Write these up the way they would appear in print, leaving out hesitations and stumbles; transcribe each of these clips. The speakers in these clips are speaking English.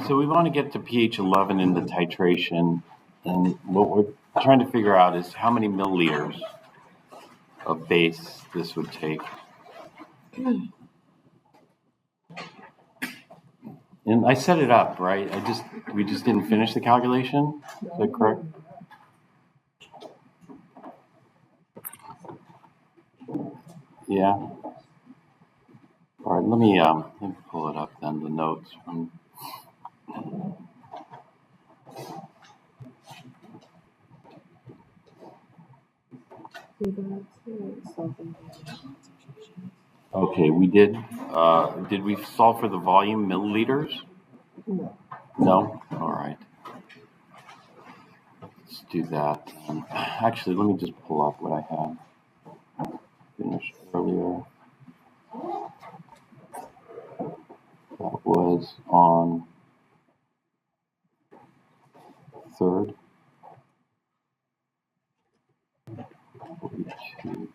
So we want to get to pH 11 in the titration, and what we're trying to figure out is how many milliliters of base this would take. And I set it up, right? We just didn't finish the calculation. Is that correct? Yeah. All right, let me pull it up then, the notes from. Okay, we did. Did we solve for the volume milliliters? No? All right. Let's do that. Actually, let me just pull up what I had finished earlier. That was on 3rd. 42.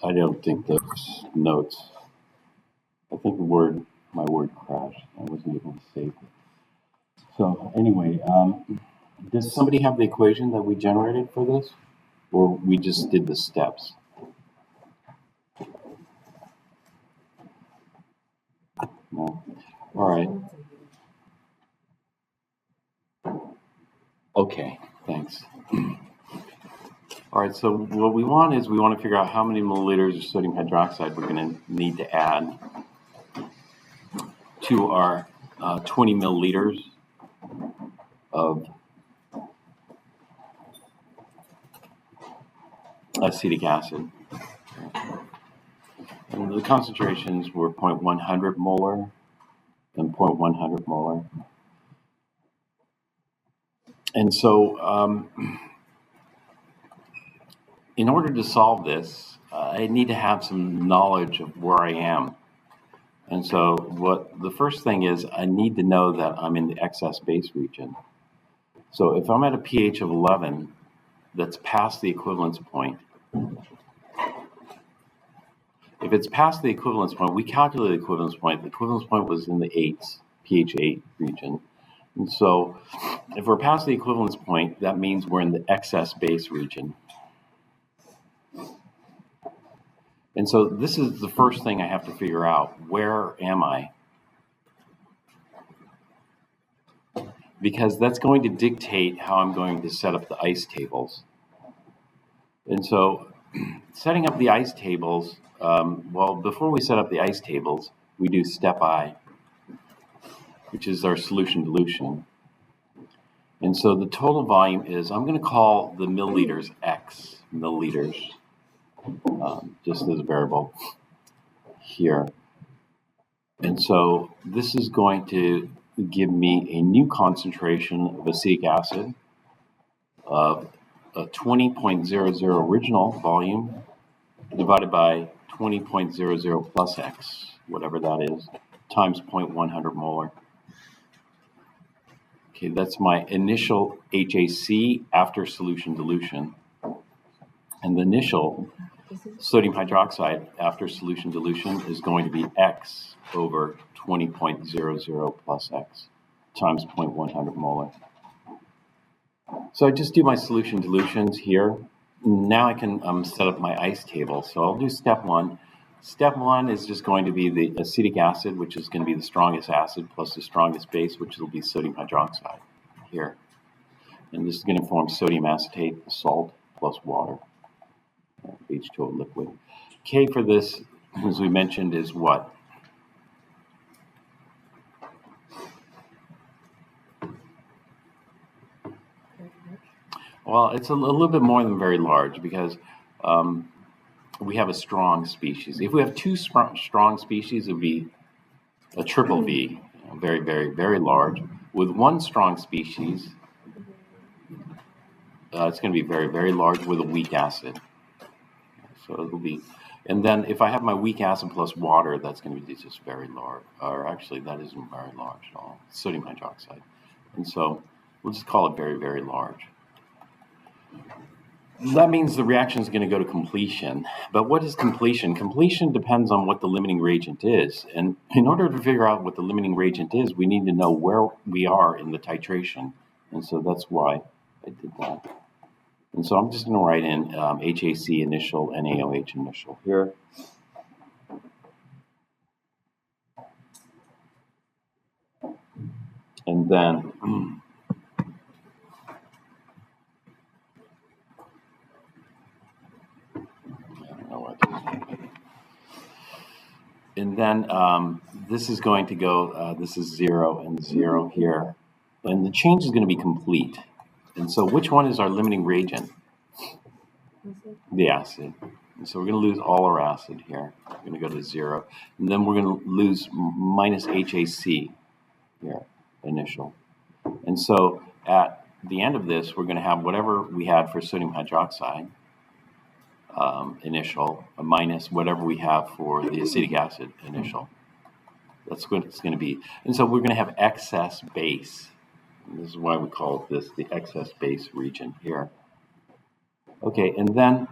I don't think those notes. I think my word crashed. I wasn't able to save it. So anyway, does somebody have the equation that we generated for this, or we just did the steps? No. All right. Okay. Thanks. All right, so what we want to figure out how many milliliters of sodium hydroxide we're going to need to add to our 20 milliliters of acetic acid. And the concentrations were 0.100 molar and 0.100 molar. And so in order to solve this, I need to have some knowledge of where I am. And so the first thing is I need to know that I'm in the excess base region. So if I'm at a pH of 11, that's past the equivalence point. If it's past the equivalence point, we calculated the equivalence point. The equivalence point was in the 8s, pH 8 region. And so if we're past the equivalence point, that means we're in the excess base region. And so this is the first thing I have to figure out. Where am I? Because that's going to dictate how I'm going to set up the ice tables. And so setting up the ice tables, before we set up the ice tables, we do step I, which is our solution dilution. And so the total volume is, I'm going to call the milliliters X, milliliters, just as a variable here. And so this is going to give me a new concentration of acetic acid of a 20.00 original volume divided by 20.00 plus X, whatever that is, times 0.100 molar. Okay, that's my initial HAC after solution dilution. And the initial sodium hydroxide after solution dilution is going to be X over 20.00 plus X times 0.100 molar. So I just do my solution dilutions here. Now I can set up my ice table. So I'll do step 1. Step 1 is just going to be the acetic acid, which is going to be the strongest acid, plus the strongest base, which will be sodium hydroxide here. And this is going to form sodium acetate, salt, plus water, H2O liquid. K for this, as we mentioned, is what? Well, it's a little bit more than very large because we have a strong species. If we have two strong species, it would be a triple V, very, very, very large. With one strong species, it's going to be very, very large with a weak acid. So it'll be, and then if I have my weak acid plus water, that's going to be just very large. Or actually, that isn't very large at all. Sodium hydroxide. And so we'll just call it very, very large. That means the reaction is going to go to completion. But what is completion? Completion depends on what the limiting reagent is. And in order to figure out what the limiting reagent is, we need to know where we are in the titration. And so that's why I did that. And so I'm just going to write in HAC initial, NaOH initial here. And then this is going to go, this is 0 and 0 here. And the change is going to be complete. And so which one is our limiting reagent? The acid. And so we're going to lose all our acid here. We're going to go to 0. And then we're going to lose minus HAC here, initial. And so at the end of this, we're going to have whatever we had for sodium hydroxide, initial, minus whatever we have for the acetic acid, initial. That's what it's going to be. And so we're going to have excess base. And this is why we call this the excess base region here. Okay, and then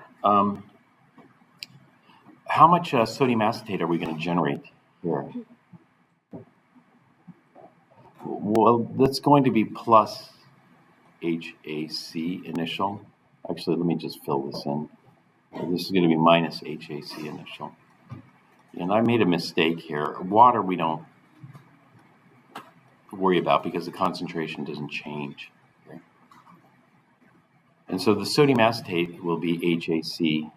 how much sodium acetate are we going to generate here? Well, that's going to be plus HAC initial. Actually, let me just fill this in. This is going to be minus HAC initial. And I made a mistake here. Water we don't worry about because the concentration doesn't change. Okay? And so the sodium acetate will be HAC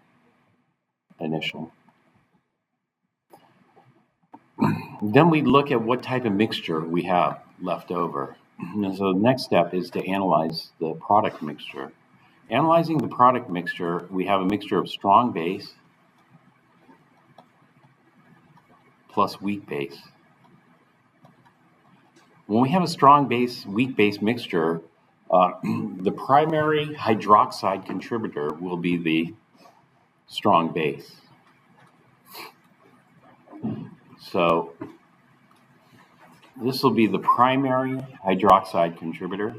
initial. Then we look at what type of mixture we have left over. And so the next step is to analyze the product mixture. Analyzing the product mixture, we have a mixture of strong base plus weak base. When we have a strong base, weak base mixture, the primary hydroxide contributor will be the strong base. So this will be the primary hydroxide contributor.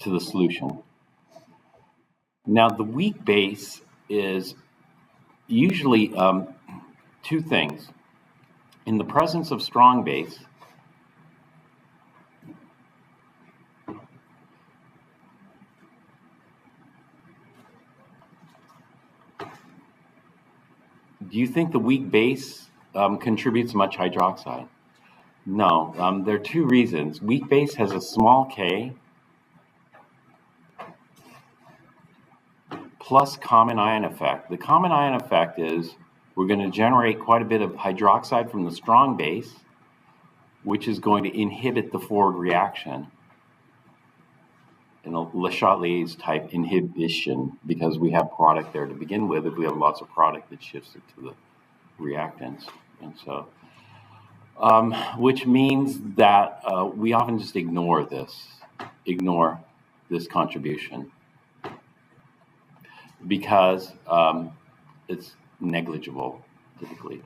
To the solution. Now the weak base is usually two things. In the presence of strong base, do you think the weak base contributes much hydroxide? No, there are two reasons. Weak base has a small k plus common ion effect. The common ion effect is we're going to generate quite a bit of hydroxide from the strong base, which is going to inhibit the forward reaction in a Le Chatelier's type inhibition, because we have product there to begin with. If we have lots of product, it shifts it to the reactants. And so, which means that we often just ignore this contribution, because it's negligible, typically,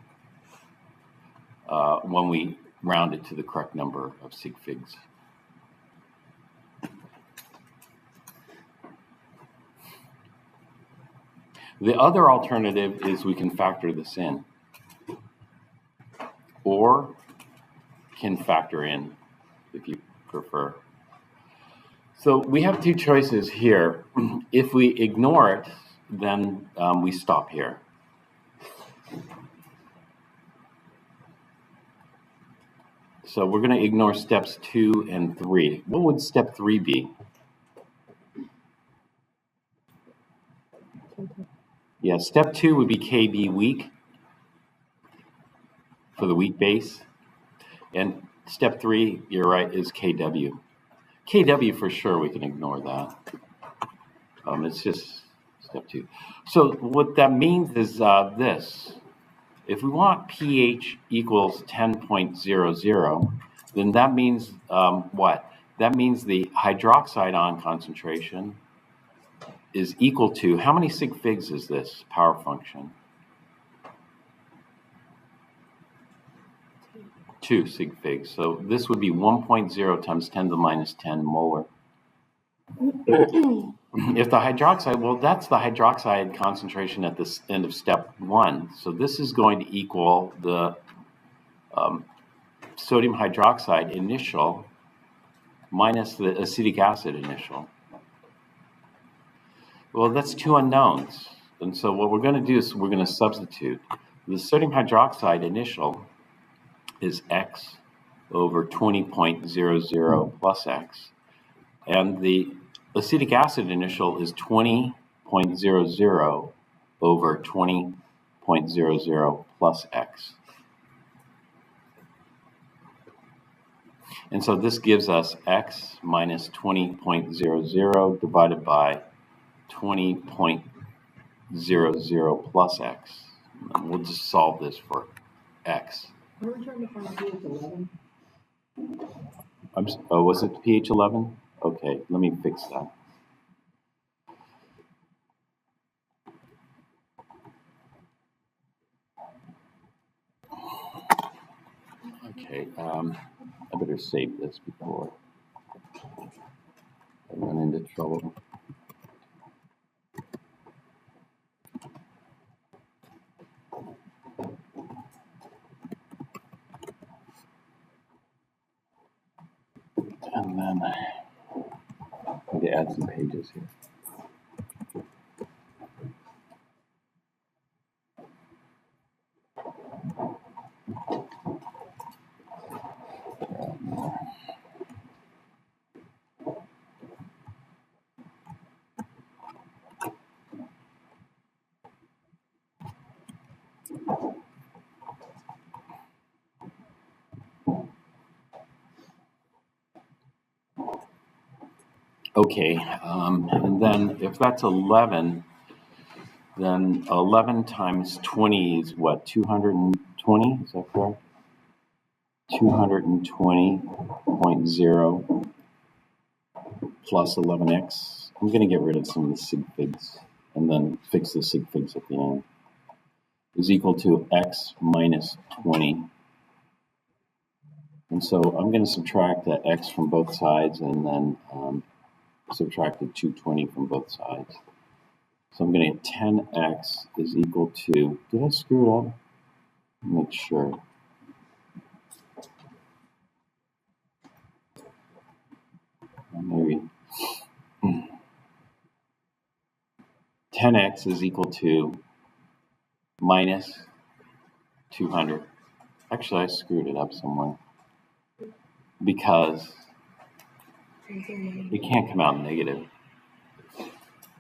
when we round it to the correct number of sig figs. The other alternative is we can factor this in, or can factor in, if you prefer. So we have two choices here. If we ignore it, then we stop here. So we're going to ignore steps 2 and 3. What would step 3 be? Yeah, step 2 would be Kb weak for the weak base. And step 3, you're right, is Kw. Kw for sure, we can ignore that. It's just step 2. So what that means is this. If we want pH equals 10.00, then that means what? That means the hydroxide ion concentration is equal to, how many sig figs is this power function? 2 sig figs. So this would be 1.0 times 10 to the minus 10 molar. If the hydroxide, well, that's the hydroxide concentration at the end of step 1. So this is going to equal the sodium hydroxide initial minus the acetic acid initial. Well, that's 2 unknowns. And so what we're going to do is we're going to substitute. The sodium hydroxide initial is X over 20.00 plus X. And the acetic acid initial is 20.00 over 20.00 plus X. And so this gives us X minus 20.00 divided by 20.00 plus X. And we'll just solve this for X. Are we trying to find pH 11? Oh, was it pH 11? Okay, let me fix that. Okay, I better save this before I run into trouble. And then I need to add some pages here. Okay, and then if that's 11, then 11 times 20 is what, 220? Is that correct? 220.0 plus 11x. I'm going to get rid of some of the sig figs and then fix the sig figs at the end. Is equal to x minus 20. And so I'm going to subtract that x from both sides and then subtract the 220 from both sides. So I'm going to get 10x is equal to, did I screw it up? Make sure. Maybe. 10x is equal to minus 200. Actually, I screwed it up somewhere because it can't come out negative.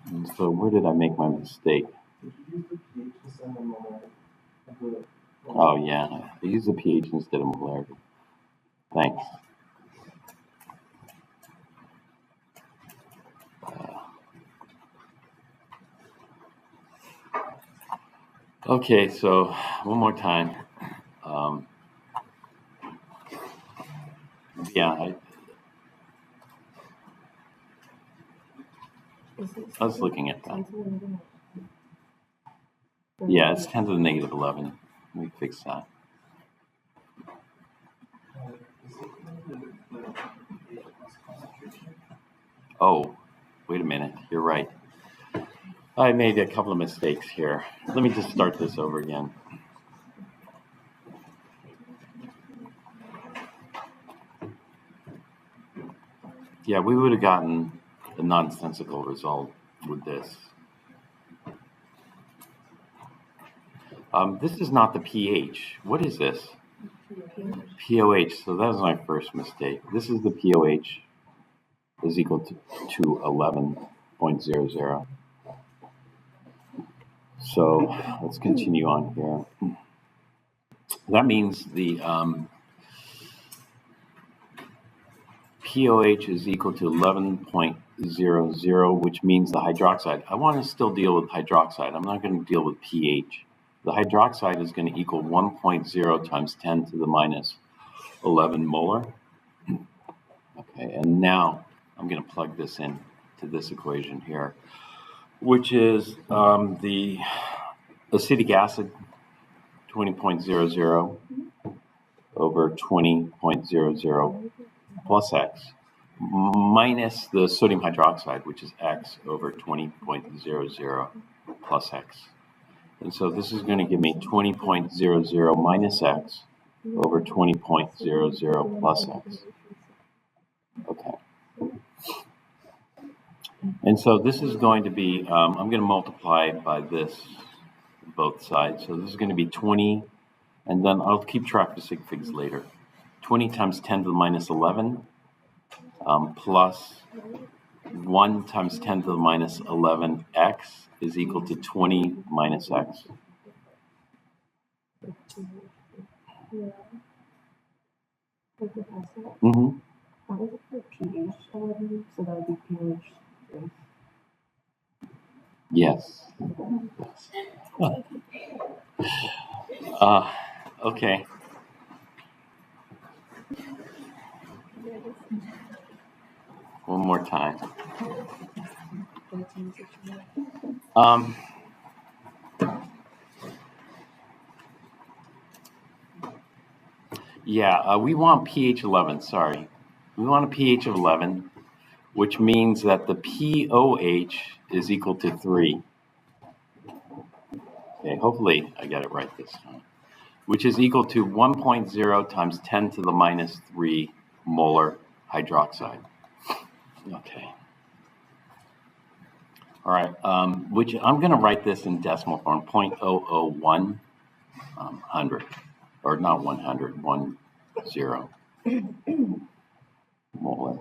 And so where did I make my mistake? Oh yeah, I used the pH instead of molarity. Thanks. Okay, so one more time. Yeah, I was looking at that. Yeah, it's 10 to the negative 11. Let me fix that. Oh, wait a minute. You're right. I made a couple of mistakes here. Let me just start this over again. Yeah, we would have gotten a nonsensical result with this. This is not the pH. What is this? POH. So that was my first mistake. This is the POH is equal to 11.00. So let's continue on here. That means the POH is equal to 11.00, which means the hydroxide. I want to still deal with hydroxide. I'm not going to deal with pH. the hydroxide is going to equal 1.0 times 10 to the minus 11 molar. Okay, and now I'm going to plug this in to this equation here, which is the acetic acid 20.00 over 20.00 plus x minus the sodium hydroxide, which is x over 20.00 plus x. And so this is going to give me 20.00 minus x over 20.00 plus x. Okay. And so this is going to be, I'm going to multiply by this, both sides. So this is going to be 20, and then I'll keep track of sig figs later. 20 times 10 to the minus 11 plus 1 times 10 to the minus 11x is equal to 20 minus x. Mm-hmm. What is it for pH 11? So that would be pH 3. Yes. Okay. One more time. We want pH 11, sorry. We want a pH of 11, which means that the pOH is equal to 3. Okay, hopefully I got it right this time. Which is equal to 1.0 times 10 to the minus 3 molar hydroxide. Okay. All right, which I'm going to write this in decimal form, 0.001 hundred, or not 100, 10 molar.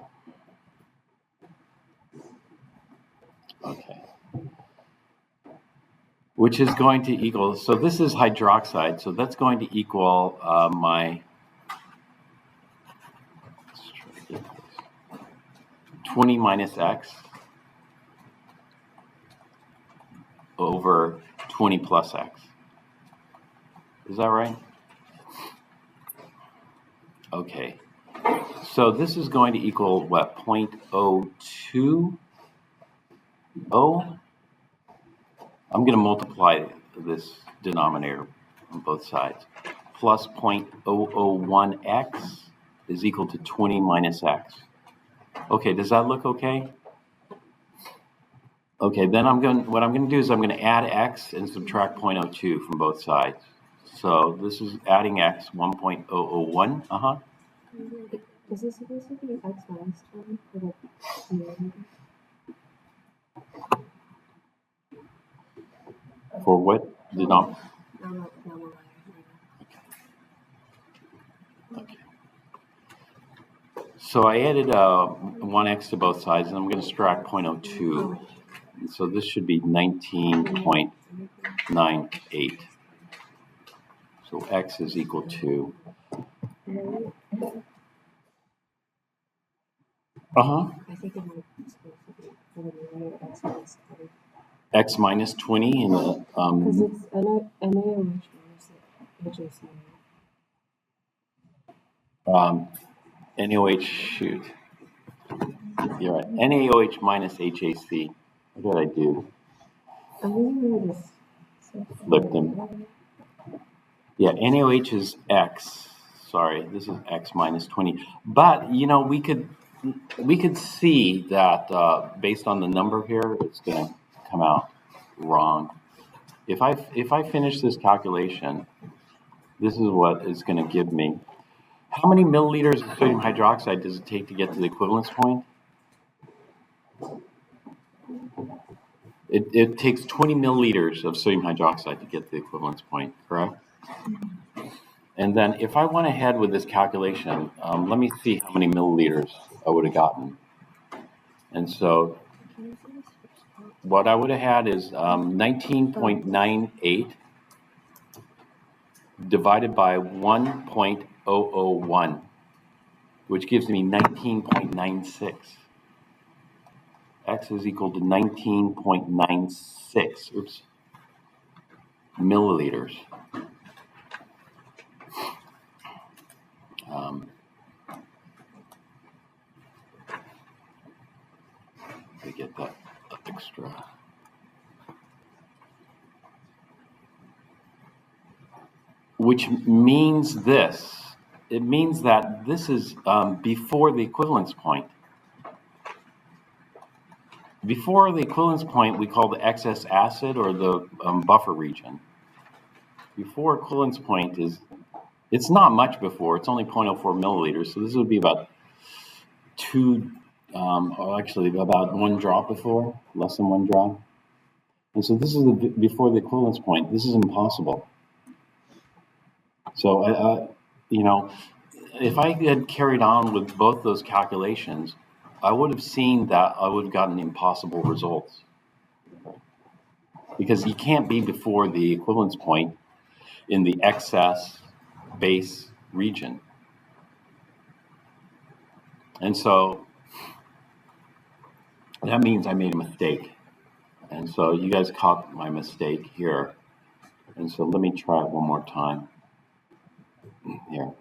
Okay. Which is going to equal, so this is hydroxide, so that's going to equal my 20 minus x over 20 plus x. Is that right? Okay. So this is going to equal what, 0.020? I'm going to multiply this denominator on both sides. Plus 0.001x is equal to 20 minus x. Okay, does that look okay? Okay, then what I'm going to do is I'm going to add x and subtract 0.02 from both sides. So this is adding x, 1.001. Is this supposed to be x minus 20 for the denominator? For what? No. Okay. So I added 1x to both sides, and I'm going to subtract 0.02. So this should be 19.98. So x is equal to... I think it might be supposed to be for the numerator x minus 20. X minus 20 in the... Because it's NaOH minus HAC. NaOH, shoot. You're right. NaOH minus HAC. What did I do? I think we just Flipped them. Yeah, NaOH is X. Sorry, this is X minus 20. But, you know, we could see that based on the number here, it's going to come out wrong. If I finish this calculation, this is what it's going to give me. How many milliliters of sodium hydroxide does it take to get to the equivalence point? It takes 20 milliliters of sodium hydroxide to get to the equivalence point, correct? And then if I went ahead with this calculation, let me see how many milliliters I would have gotten. And so what I would have had is 19.98 divided by 1.001, which gives me 19.96. X is equal to 19.96. Oops. milliliters. To get that extra. Which means this. It means that this is before the equivalence point. Before the equivalence point, we call the excess acid or the buffer region. Before equivalence point it's not much before, it's only 0.04 milliliters, so this would be about about 1 drop before, less than 1 drop. And so this is before the equivalence point. This is impossible. So, if I had carried on with both those calculations, I would have seen that I would have gotten impossible results. Because you can't be before the equivalence point in the excess base region. And so that means I made a mistake. And so you guys caught my mistake here. And so let me try it one more time. Here.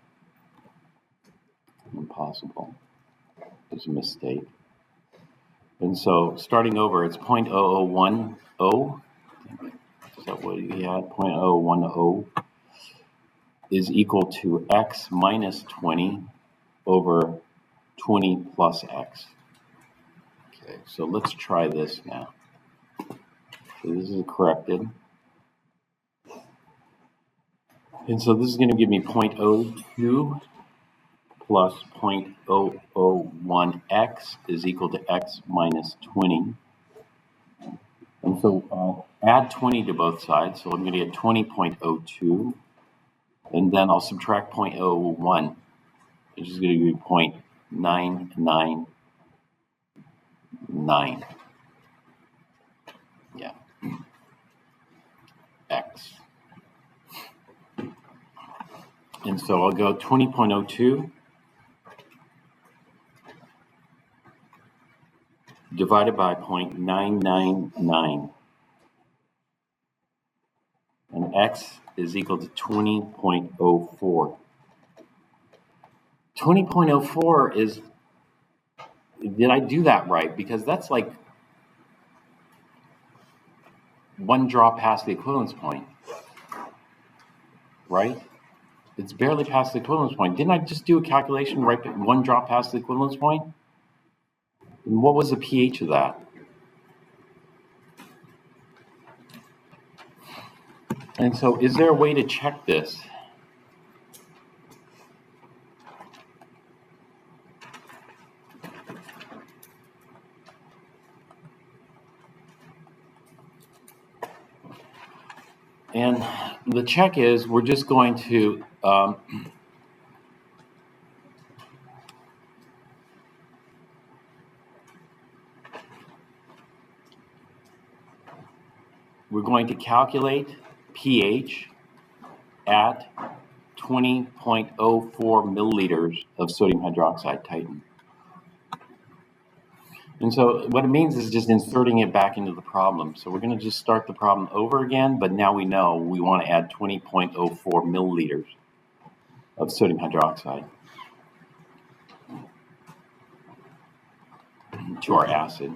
Impossible. There's a mistake. And so starting over, it's 0.0010. Is that what we had? 0.010 is equal to x minus 20 over 20 plus x. Okay, so let's try this now. So this is corrected. And so this is going to give me 0.02 plus 0.001x is equal to x minus 20. And so I'll add 20 to both sides. So I'm going to get 20.02. And then I'll subtract 0.001, which is going to give me 0.999. Yeah. X. And so I'll go 20.02 divided by 0.999. And x is equal to 20.04. 20.04 is, did I do that right? Because that's like 1 drop past the equivalence point, right? It's barely past the equivalence point. Didn't I just do a calculation right 1 drop past the equivalence point? And what was the pH of that? And so is there a way to check this? And the check is we're just going to calculate pH at 20.04 milliliters of sodium hydroxide titan. And so what it means is just inserting it back into the problem. So we're going to just start the problem over again, but now we know we want to add 20.04 milliliters of sodium hydroxide to our acid.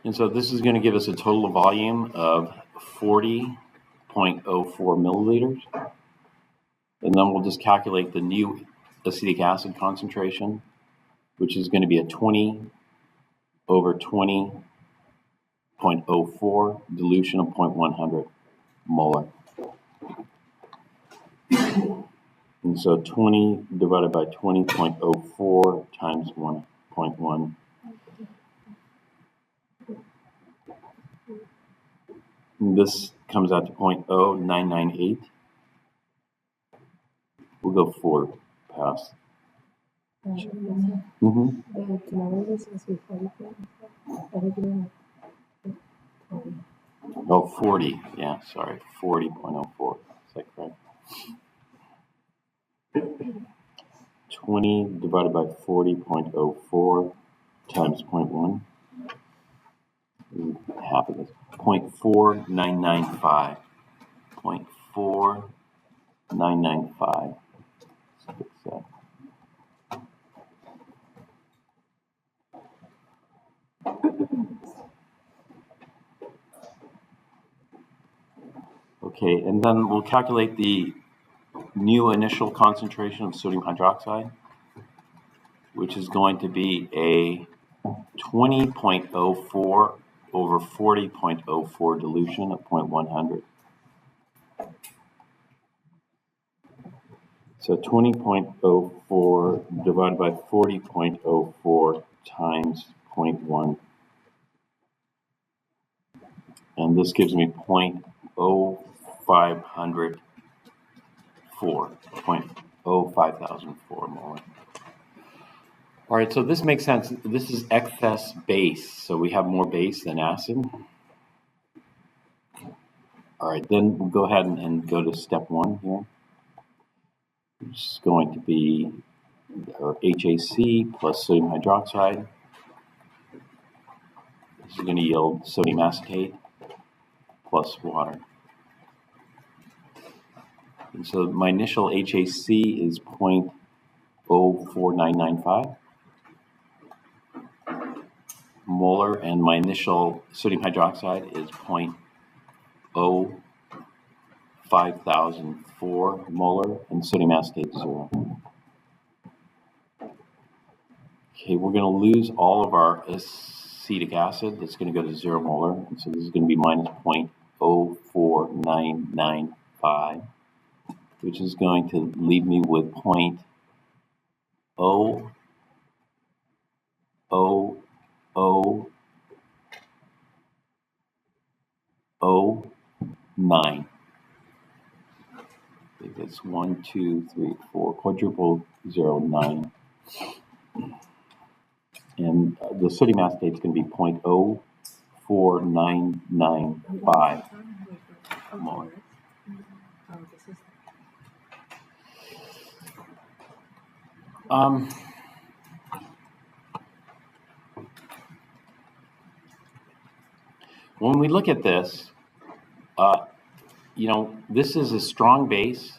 And so this is going to give us a total volume of 40.04 milliliters. And then we'll just calculate the new acetic acid concentration, which is going to be a 20 over 20.04 dilution of 0.100 molar. And so 20 divided by 20.04 times 1.1. And this comes out to 0.0998. We'll go 4 past. Oh, 40. Yeah, sorry. 40.04. Is that correct? 20 divided by 40.04 times 0.1. half of this, 0.4995. 0.4995. Let's fix that. Okay, and then we'll calculate the new initial concentration of sodium hydroxide, which is going to be a 20.04 over 40.04 dilution of 0.100. So 20.04 divided by 40.04 times 0.1. And this gives me 0.0504, 0.05004 molar. All right, so this makes sense. This is excess base, so we have more base than acid. All right, then we'll go ahead and go to step 1 here. Which is going to be our HAC plus sodium hydroxide. This is going to yield sodium acetate plus water. And so my initial HAC is 0.04995 molar, and my initial sodium hydroxide is 0.05004 molar, and sodium acetate is 0. Okay, we're going to lose all of our acetic acid. That's going to go to 0 molar, and so this is going to be minus 0.04995, which is going to leave me with 0.00009. I think that's 1, 2, 3, 4, quadruple 0.9. And the sodium acetate is going to be 0.04995 molar. When we look at this, this is a strong base,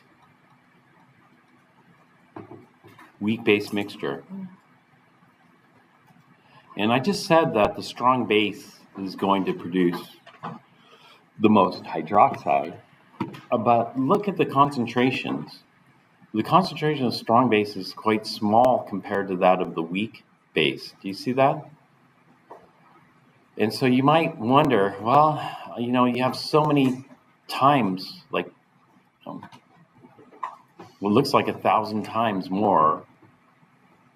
weak base mixture. And I just said that the strong base is going to produce the most hydroxide. But look at the concentrations. The concentration of strong base is quite small compared to that of the weak base. Do you see that? And so you might wonder, well, you have so many times, like, what looks like 1,000 times more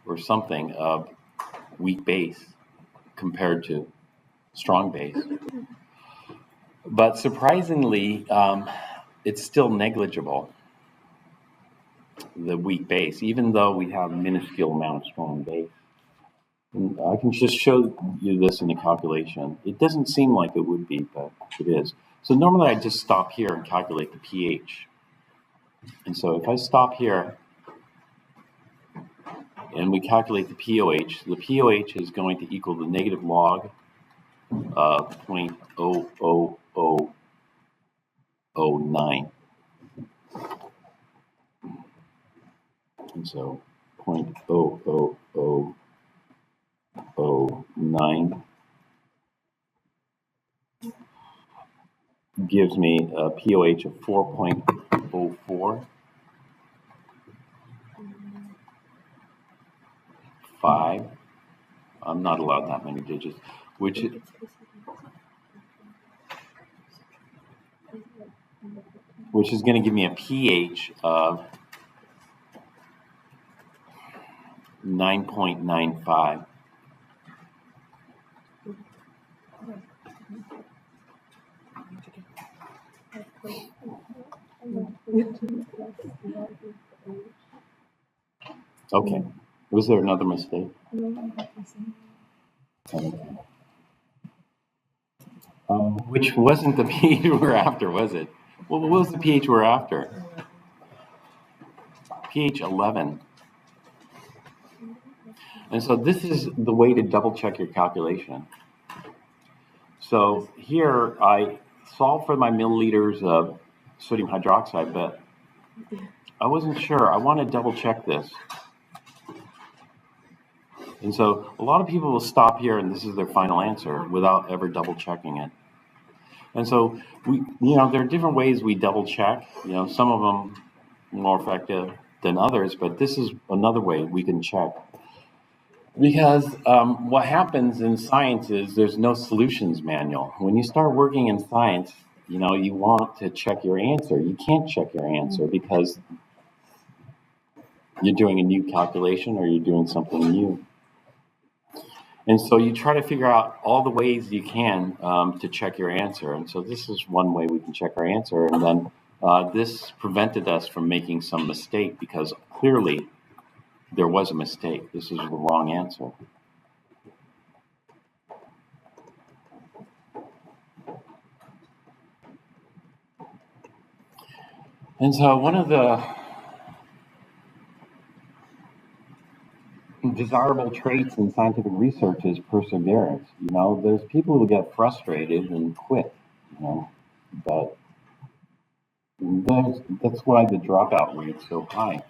or something of weak base compared to strong base. But surprisingly, it's still negligible, the weak base, even though we have a minuscule amount of strong base. And I can just show you this in the calculation. It doesn't seem like it would be, but it is. So normally I just stop here and calculate the pH. And so if I stop here and we calculate the pOH is going to equal the negative log of 0.00009. And so 0.00009 gives me a pOH of 4.04. 5. I'm not allowed that many digits, which is going to give me a pH of 9.95. Okay. Was there another mistake? Which wasn't the pH we're after, was it? Well, what was the pH we're after? pH 11. And so this is the way to double check your calculation. So here I solve for my milliliters of sodium hydroxide, but I wasn't sure. I want to double check this. And so a lot of people will stop here and this is their final answer without ever double checking it. And so there are different ways we double check, some of them more effective than others, but this is another way we can check. Because what happens in science is there's no solutions manual. When you start working in science, you want to check your answer. You can't check your answer because you're doing a new calculation or you're doing something new. And so you try to figure out all the ways you can to check your answer. And so this is one way we can check our answer. And then this prevented us from making some mistake because clearly there was a mistake. This is the wrong answer. And so one of the desirable traits in scientific research is perseverance. There's people who get frustrated and quit, but that's why the dropout rate's so high.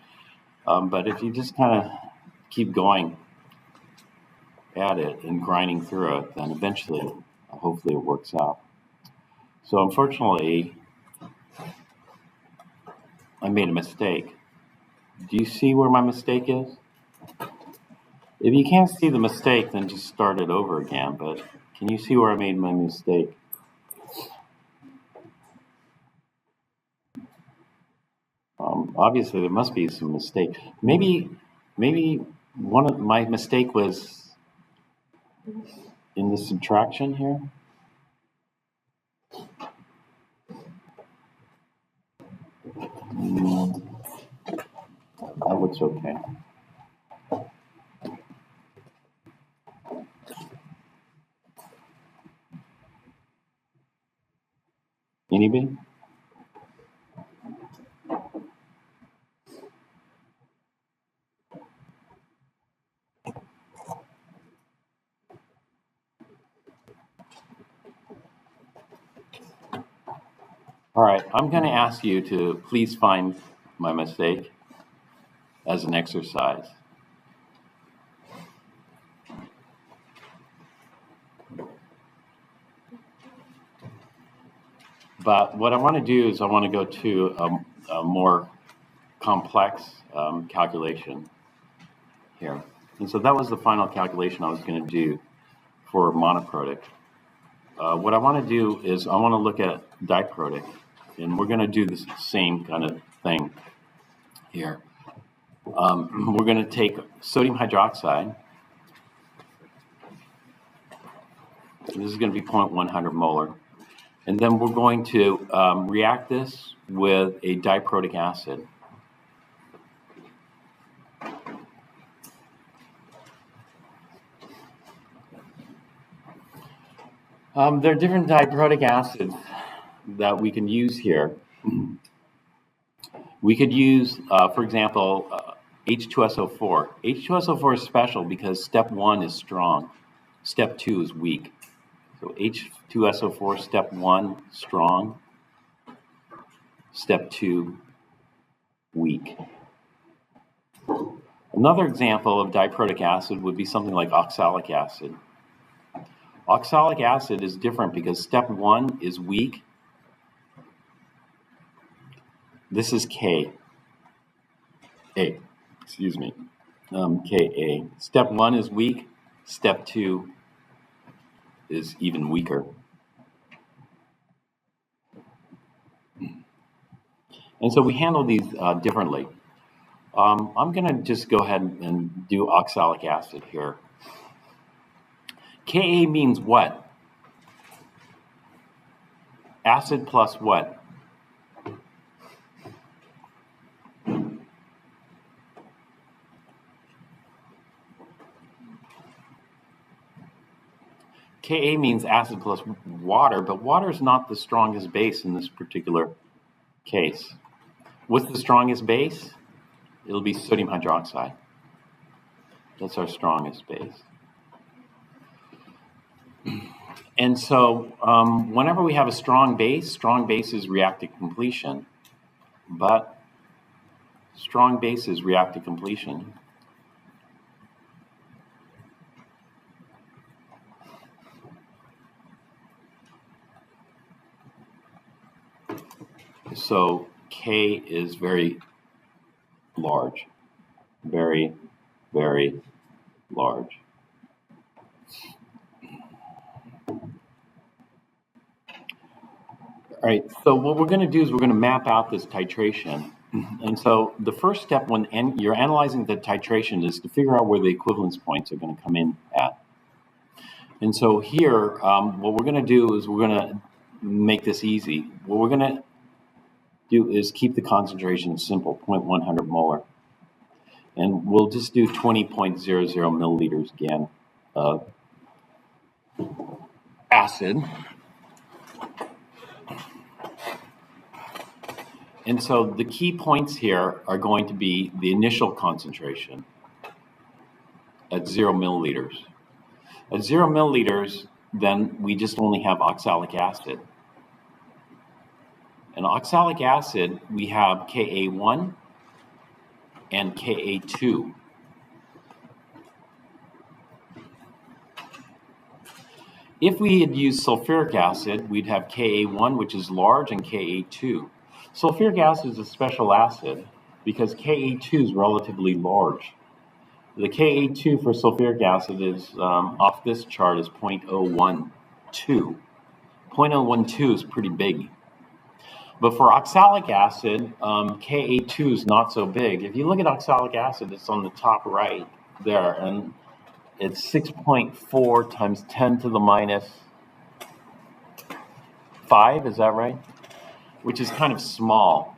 But if you just kind of keep going at it and grinding through it, then eventually, hopefully it works out. So unfortunately, I made a mistake. Do you see where my mistake is? If you can't see the mistake, then just start it over again. But can you see where I made my mistake? Obviously, there must be some mistake. Maybe one of my mistake was in the subtraction here. That looks okay. Anybody? All right, I'm going to ask you to please find my mistake as an exercise. But what I want to do is I want to go to a more complex calculation here. And so that was the final calculation I was going to do for monoprotic. What I want to do is I want to look at diprotic, and we're going to do the same kind of thing here. We're going to take sodium hydroxide. This is going to be 0.100 molar. And then we're going to react this with a diprotic acid. There are different diprotic acids that we can use here. We could use, for example, H2SO4. H2SO4 is special because step 1 is strong, step 2 is weak. So H2SO4, step 1, strong, step 2, weak. Another example of diprotic acid would be something like oxalic acid. Oxalic acid is different because step 1 is weak. This is Ka. Ka. Step 1 is weak. Step 2 is even weaker. And so we handle these differently. I'm going to just go ahead and do oxalic acid here. Ka means what? Acid plus what? Ka means acid plus water, but water is not the strongest base in this particular case. What's the strongest base? It'll be sodium hydroxide. That's our strongest base. And so whenever we have a strong bases react to completion, but strong bases react to completion. So K is very large, very, very large. All right, so what we're going to do is we're going to map out this titration. And so the first step when you're analyzing the titration is to figure out where the equivalence points are going to come in at. And so here, what we're going to do is we're going to make this easy. What we're going to do is keep the concentration simple, 0.100 molar. And we'll just do 20.00 milliliters again of acid. And so the key points here are going to be the initial concentration at 0 milliliters. At 0 milliliters, then we just only have oxalic acid. And oxalic acid, we have Ka1 and Ka2. If we had used sulfuric acid, we'd have Ka1, which is large, and Ka2. Sulfuric acid is a special acid because Ka2 is relatively large. The Ka2 for sulfuric acid is, off this chart, is 0.012. 0.012 is pretty big. But for oxalic acid, Ka2 is not so big. If you look at oxalic acid, it's on the top right there, and it's 6.4 times 10 to the minus 5, is that right? Which is kind of small.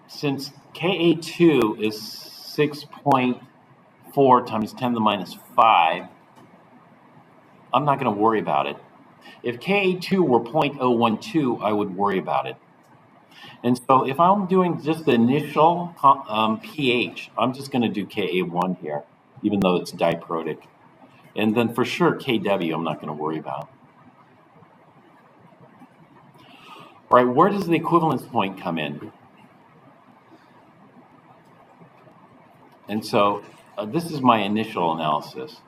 Since Ka2 is 6.4 times 10 to the minus 5, I'm not going to worry about it. If Ka2 were 0.012, I would worry about it. And so if I'm doing just the initial pH, I'm just going to do Ka1 here, even though it's diprotic. And then for sure, Kw I'm not going to worry about. All right, where does the equivalence point come in? And so this is my initial analysis.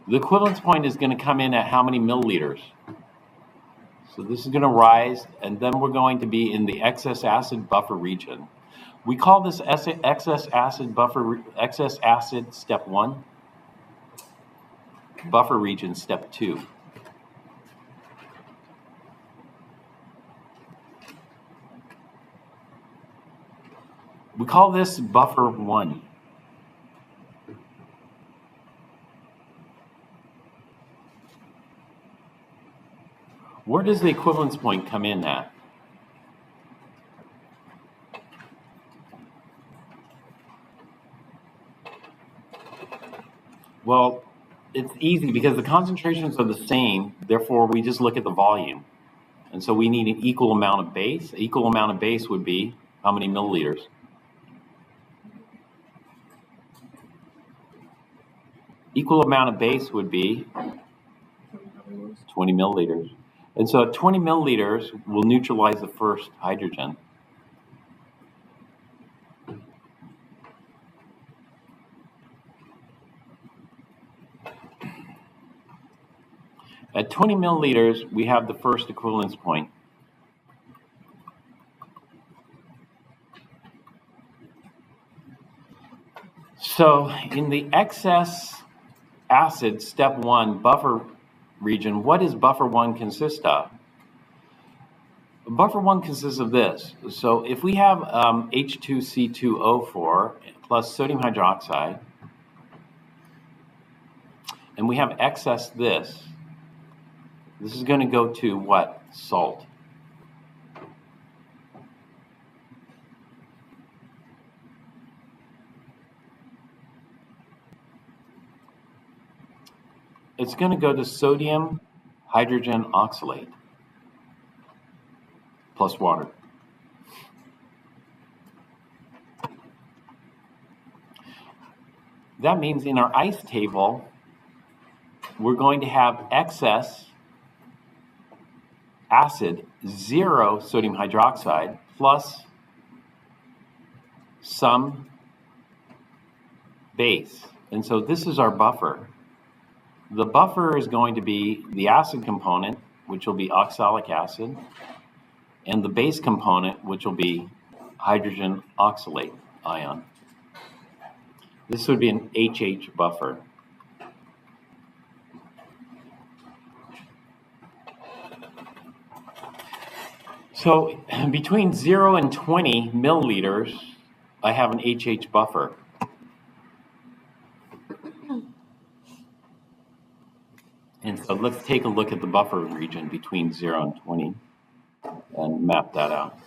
The equivalence point is going to come in at how many milliliters? So this is going to rise, and then we're going to be in the excess acid buffer region. We call this excess acid step 1, buffer region step 2. We call this buffer 1. Where does the equivalence point come in at? Well, it's easy because the concentrations are the same, therefore we just look at the volume. And so we need an equal amount of base. An equal amount of base would be how many milliliters? Equal amount of base would be 20 milliliters. And so at 20 milliliters, we'll neutralize the first hydrogen. At 20 milliliters, we have the first equivalence point. So in the excess acid step 1 buffer region, what does buffer 1 consist of? Buffer 1 consists of this. So if we have H2C2O4 plus sodium hydroxide, and we have excess this is going to go to what? Salt. It's going to go to sodium hydrogen oxalate plus water. that means in our ice table, we're going to have excess acid, 0 sodium hydroxide, plus some base. And so this is our buffer. The buffer is going to be the acid component, which will be oxalic acid, and the base component, which will be hydrogen oxalate ion. This would be an HH buffer. So between 0 and 20 milliliters, I have an HH buffer. And so let's take a look at the buffer region between 0 and 20 and map that out.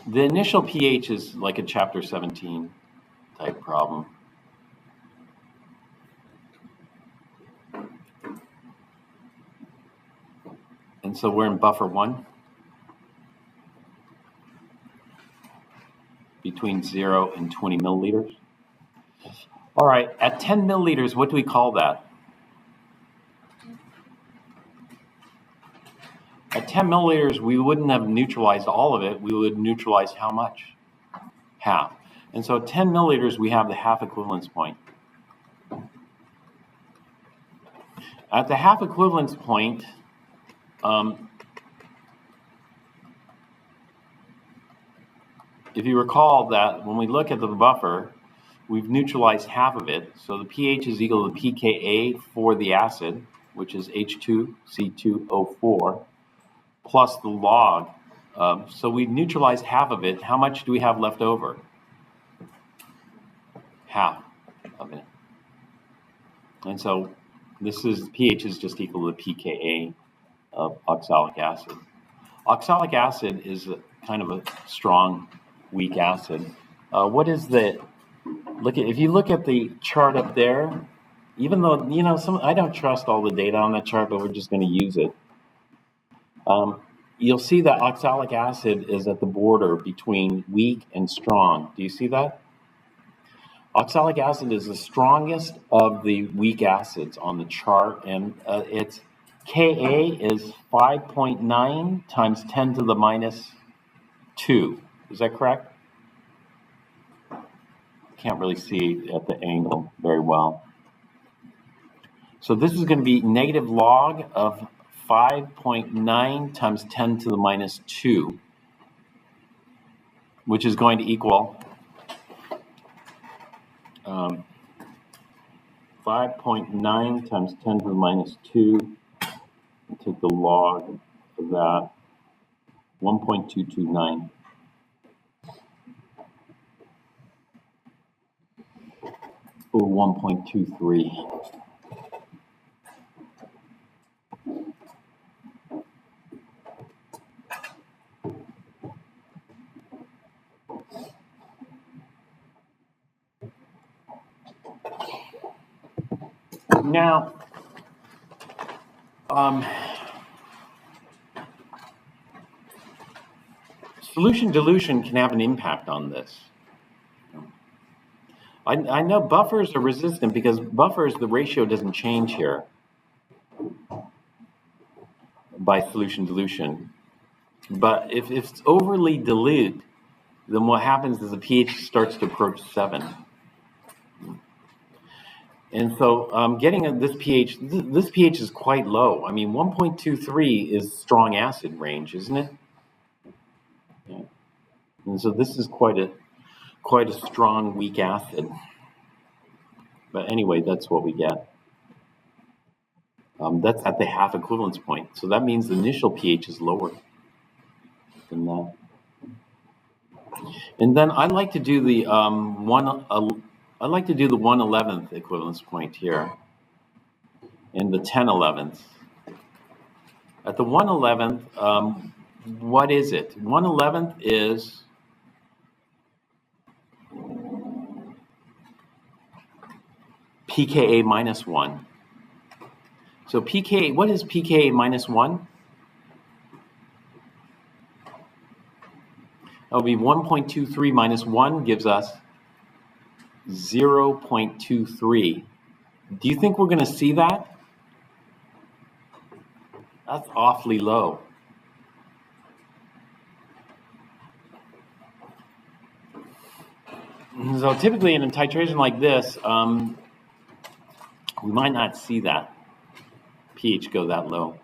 The initial pH is like a chapter 17 type problem. And so we're in buffer 1, between 0 and 20 milliliters. All right, at 10 milliliters, what do we call that? At 10 milliliters, we wouldn't have neutralized all of it. We would neutralize how much? Half. And so at 10 milliliters, we have the half equivalence point. At the half equivalence point, if you recall that when we look at the buffer, we've neutralized half of it. So the pH is equal to pKa for the acid, which is H2C2O4, plus the log. So we've neutralized half of it. How much do we have left over? Half of it. And so this is pH is just equal to pKa of oxalic acid. Oxalic acid is kind of a strong, weak acid. What is the if you look at the chart up there, even though I don't trust all the data on that chart, but we're just going to use it. You'll see that oxalic acid is at the border between weak and strong. Do you see that? Oxalic acid is the strongest of the weak acids on the chart, and its Ka is 5.9 times 10 to the minus 2. Is that correct? Can't really see at the angle very well. So this is going to be negative log of 5.9 times 10 to the minus 2, which is going to equal 5.9 times 10 to the minus 2. Take the log of that, 1.229. Or 1.23. Now, solution dilution can have an impact on this. I know buffers are resistant because buffers, the ratio doesn't change here by solution dilution. But if it's overly dilute, then what happens is the pH starts to approach 7. And so getting this pH is quite low. I mean, 1.23 is strong acid range, isn't it? Yeah. And so this is quite a strong, weak acid. But anyway, that's what we get. That's at the half equivalence point. So that means the initial pH is lower than that. And then I like to do the 1/11th equivalence point here, and the 10/11th. At the 1/11th, what is it? 1/11th is pKa minus 1. So pKa, what is pKa minus 1? That would be 1.23 minus 1 gives us 0.23. Do you think we're going to see that? That's awfully low. So typically in a titration like this, we might not see that pH go that low.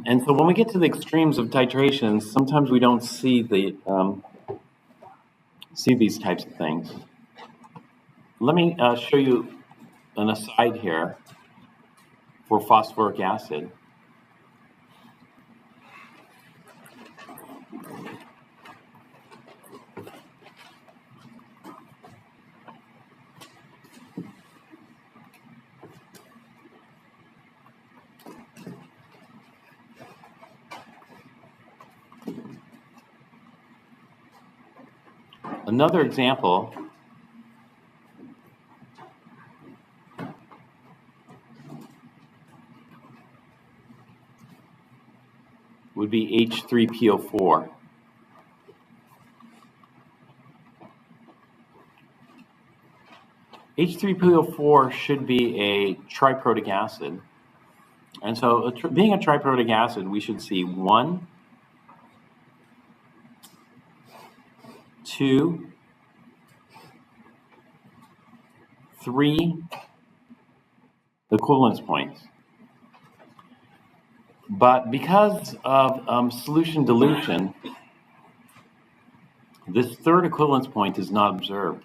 And so when we get to the extremes of titrations, sometimes we don't see the see these types of things. Let me show you an aside here for phosphoric acid. Another example would be H3PO4. H3PO4 should be a triprotic acid. And so being a triprotic acid, we should see 1, 2, 3 equivalence points. But because of solution dilution, this third equivalence point is not observed.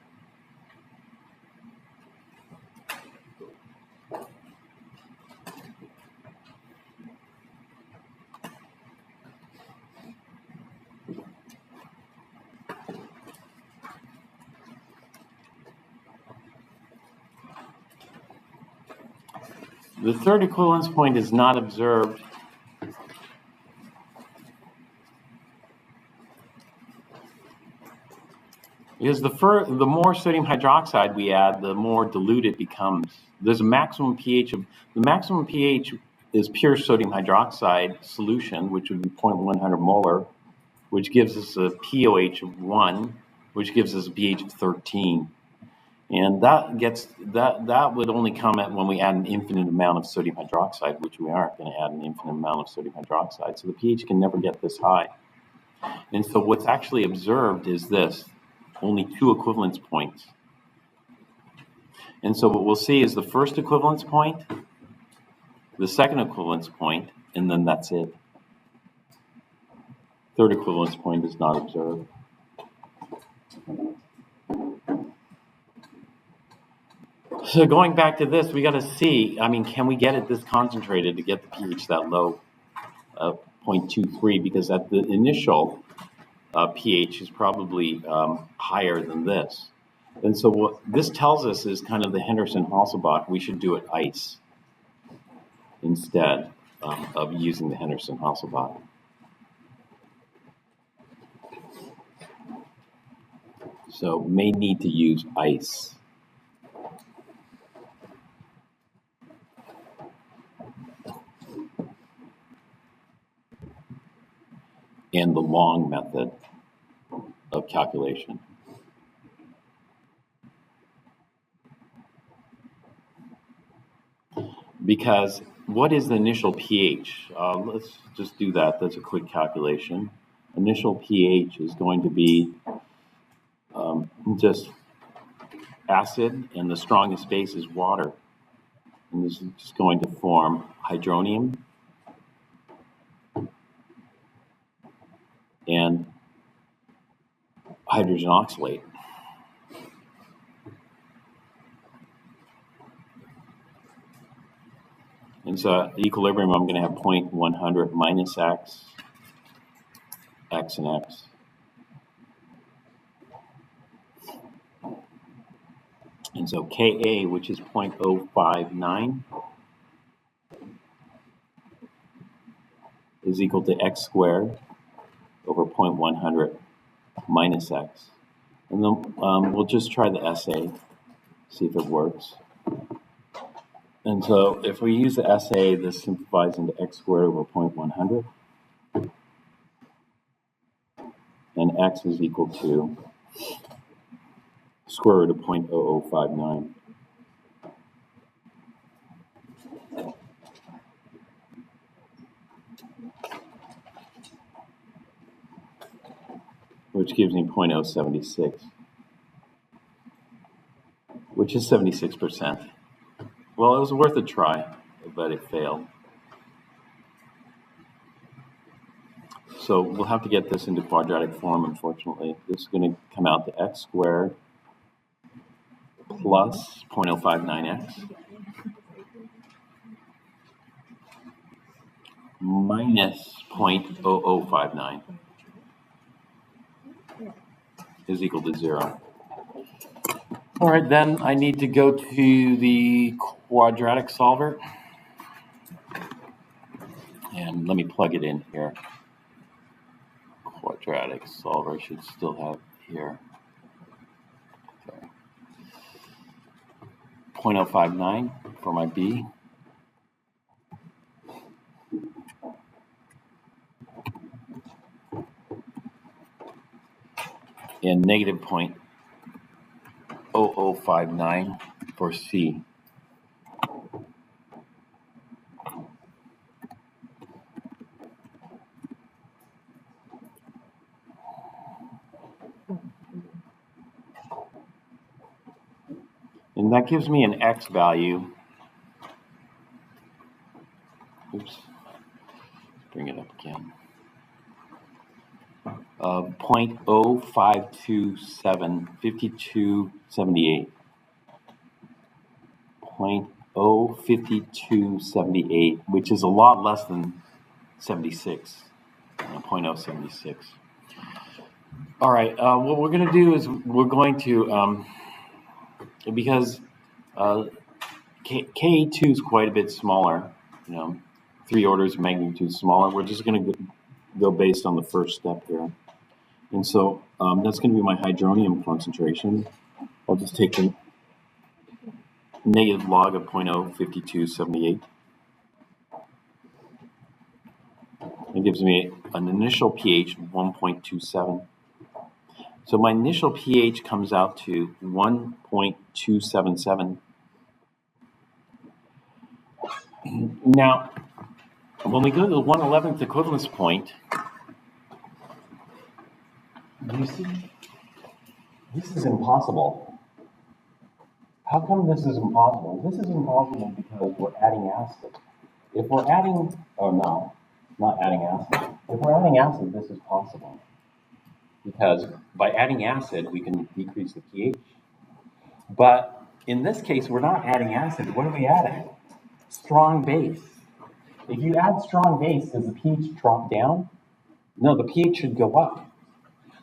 The third equivalence point is not observed because the more sodium hydroxide we add, the more dilute it becomes. There's a maximum pH of, the maximum pH is pure sodium hydroxide solution, which would be 0.100 molar, which gives us a pOH of 1, which gives us a pH of 13. And that would only come at when we add an infinite amount of sodium hydroxide, which we aren't going to add an infinite amount of sodium hydroxide. So the pH can never get this high. And so what's actually observed is this, only 2 equivalence points. And so what we'll see is the first equivalence point, the second equivalence point, and then that's it. Third equivalence point is not observed. So going back to this, we got to see, I mean, can we get it this concentrated to get the pH that low, 0.23, because at the initial pH is probably higher than this. And so what this tells us is kind of the Henderson-Hasselbalch, we should do it ice instead of using the Henderson-Hasselbalch. So may need to use ice. And the long method of calculation. Because what is the initial pH? Let's just do that. That's a quick calculation. Initial pH is going to be just acid, and the strongest base is water. And this is just going to form hydronium and hydrogen oxalate. And so at equilibrium, I'm going to have 0.100 minus x, x and x. And so Ka, which is 0.059, is equal to x squared over 0.100 minus x. And then we'll just try the assay, see if it works. And so if we use the SA, this simplifies into x squared over 0.100. And x is equal to square root of 0.0059. Which gives me 0.076, which is 76%. Well, it was worth a try, but it failed. So we'll have to get this into quadratic form, unfortunately. This is going to come out to x squared plus 0.059x minus 0.0059 is equal to 0. All right, then I need to go to the quadratic solver. And let me plug it in here. Quadratic solver should still have here. Okay. 0.059 for my B. And negative 0.0059 for C. And that gives me an X value. Oops. Bring it up again. 0.0527, 5278. 0.05278, which is a lot less than 76, 0.076. All right, what we're going to do is we're going to, because K2 is quite a bit smaller, 3 orders of magnitude smaller, we're just going to go based on the first step here. And so that's going to be my hydronium concentration. I'll just take the negative log of 0.05278. It gives me an initial pH of 1.27. So my initial pH comes out to 1.277. Now, when we go to the 1/11th equivalence point, you see, this is impossible. How come this is impossible? This is impossible because we're adding acid. If we're adding, oh no, not adding acid. If we're adding acid, this is possible. Because by adding acid, we can decrease the pH. But in this case, we're not adding acid. What are we adding? Strong base. If you add strong base, does the pH drop down? No, the pH should go up.